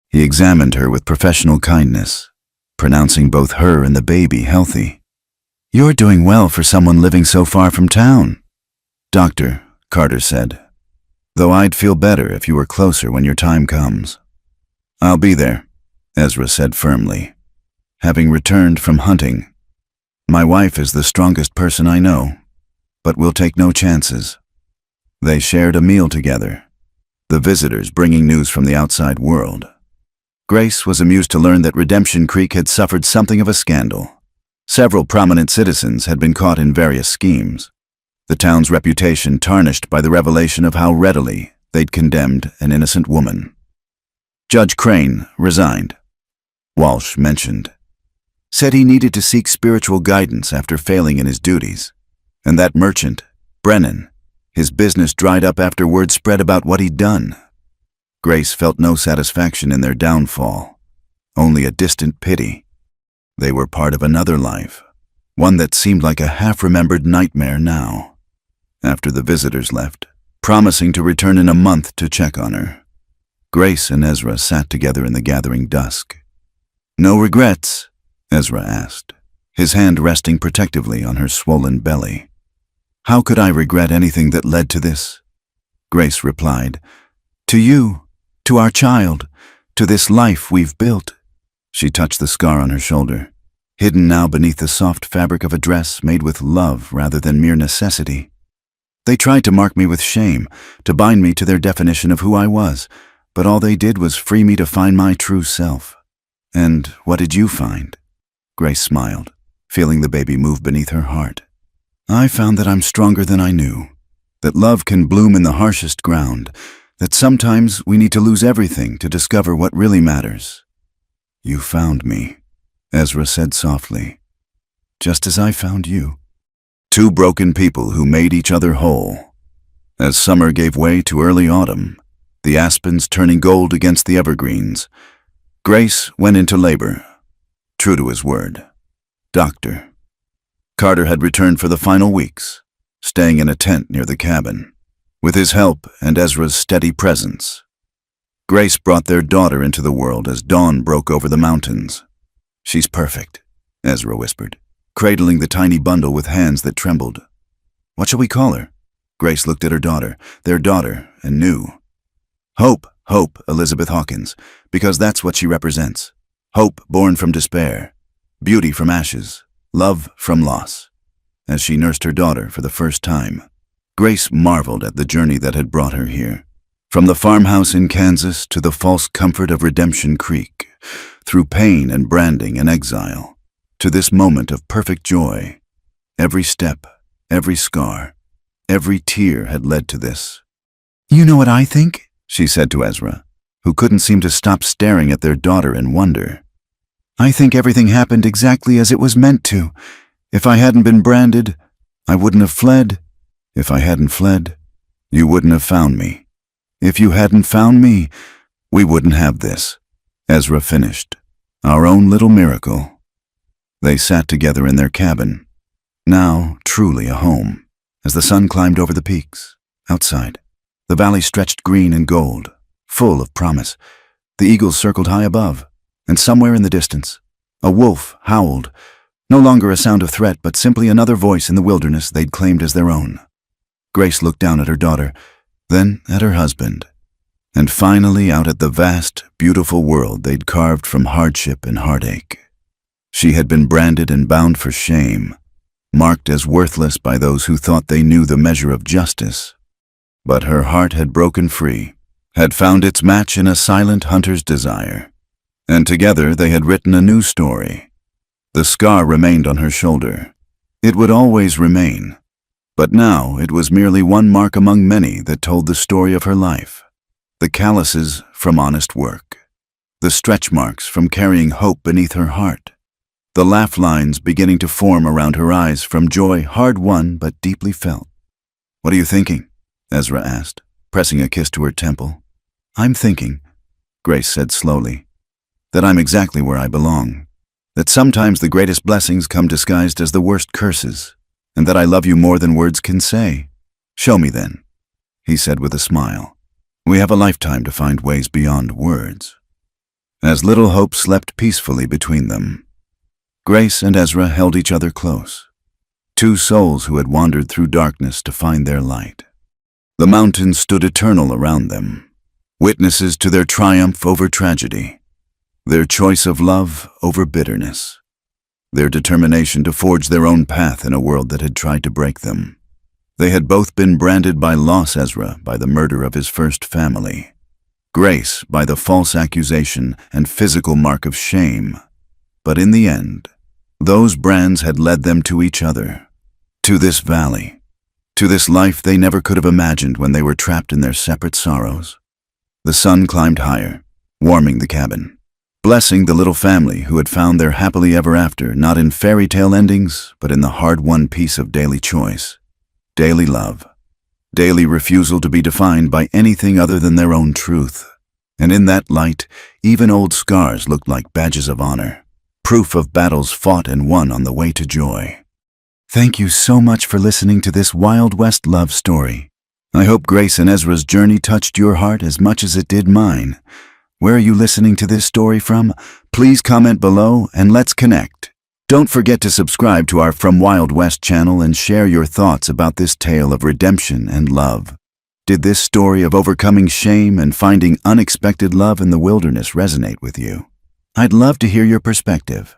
He examined her with professional kindness, pronouncing both her and the baby healthy. "You're doing well for someone living so far from town." "Doctor," Carter said, "though I'd feel better if you were closer when your time comes." "I'll be there," Ezra said firmly. "Having returned from hunting, my wife is the strongest person I know, but we'll take no chances." They shared a meal together, the visitors bringing news from the outside world. Grace was amused to learn that Redemption Creek had suffered something of a scandal. Several prominent citizens had been caught in various schemes, the town's reputation tarnished by the revelation of how readily they'd condemned an innocent woman. Judge Crane resigned, Walsh mentioned. Said he needed to seek spiritual guidance after failing in his duties. And that merchant, Brennan, his business dried up after word spread about what he'd done. Grace felt no satisfaction in their downfall, only a distant pity. They were part of another life, one that seemed like a half-remembered nightmare now. After the visitors left, promising to return in a month to check on her, Grace and Ezra sat together in the gathering dusk. "No regrets?" Ezra asked, his hand resting protectively on her swollen belly. "How could I regret anything that led to this?" Grace replied, "To you, to our child, to this life we've built." She touched the scar on her shoulder, hidden now beneath the soft fabric of a dress made with love rather than mere necessity. "They tried to mark me with shame, to bind me to their definition of who I was, but all they did was free me to find my true self." "And what did you find?" Grace smiled, feeling the baby move beneath her heart. "I found that I'm stronger than I knew, that love can bloom in the harshest ground, that sometimes we need to lose everything to discover what really matters." "You found me," Ezra said softly, "just as I found you." Two broken people who made each other whole. As summer gave way to early autumn, the aspens turning gold against the evergreens, Grace went into labor, true to his word. Doctor. Carter had returned for the final weeks, staying in a tent near the cabin. With his help and Ezra's steady presence, Grace brought their daughter into the world as dawn broke over the mountains. "She's perfect," Ezra whispered, cradling the tiny bundle with hands that trembled. "What shall we call her?" Grace looked at her daughter, their daughter, and knew. "Hope, Hope, Elizabeth Hawkins, because that's what she represents. Hope born from despair, beauty from ashes, love from loss." As she nursed her daughter for the first time, Grace marveled at the journey that had brought her here. From the farmhouse in Kansas to the false comfort of Redemption Creek, through pain and branding and exile, to this moment of perfect joy. Every step, every scar, every tear had led to this. "You know what I think?" she said to Ezra, who couldn't seem to stop staring at their daughter in wonder. "I think everything happened exactly as it was meant to. If I hadn't been branded, I wouldn't have fled. If I hadn't fled, you wouldn't have found me. If you hadn't found me, we wouldn't have this." Ezra finished. "Our own little miracle." They sat together in their cabin, now truly a home, as the sun climbed over the peaks. Outside, the valley stretched green and gold, full of promise. The eagles circled high above, and somewhere in the distance, a wolf howled, no longer a sound of threat, but simply another voice in the wilderness they'd claimed as their own. Grace looked down at her daughter, then at her husband, and finally out at the vast, beautiful world they'd carved from hardship and heartache. She had been branded and bound for shame, marked as worthless by those who thought they knew the measure of justice. But her heart had broken free, had found its match in a silent hunter's desire, and together they had written a new story. The scar remained on her shoulder. It would always remain. But now it was merely one mark among many that told the story of her life. The calluses from honest work. The stretch marks from carrying hope beneath her heart. The laugh lines beginning to form around her eyes from joy hard-won but deeply felt. "What are you thinking?" Ezra asked, pressing a kiss to her temple. "I'm thinking," Grace said slowly, "that I'm exactly where I belong. That sometimes the greatest blessings come disguised as the worst curses. And that I love you more than words can say." "Show me then," he said with a smile. We have a lifetime to find ways beyond words. As Little Hope slept peacefully between them, Grace and Ezra held each other close, two souls who had wandered through darkness to find their light. The mountains stood eternal around them, witnesses to their triumph over tragedy, their choice of love over bitterness, their determination to forge their own path in a world that had tried to break them. They had both been branded by loss, Ezra by the murder of his first family, Grace by the false accusation and physical mark of shame. But in the end, those brands had led them to each other, to this valley, to this life they never could have imagined when they were trapped in their separate sorrows. The sun climbed higher, warming the cabin, blessing the little family who had found their happily ever after not in fairy tale endings, but in the hard-won peace of daily choice, daily love, daily refusal to be defined by anything other than their own truth. And in that light, even old scars looked like badges of honor, proof of battles fought and won on the way to joy. Thank you so much for listening to this Wild West love story. I hope Grace and Ezra's journey touched your heart as much as it did mine. Where are you listening to this story from? Please comment below and let's connect. Don't forget to subscribe to our From Wild West channel and share your thoughts about this tale of redemption and love. Did this story of overcoming shame and finding unexpected love in the wilderness resonate with you? I'd love to hear your perspective.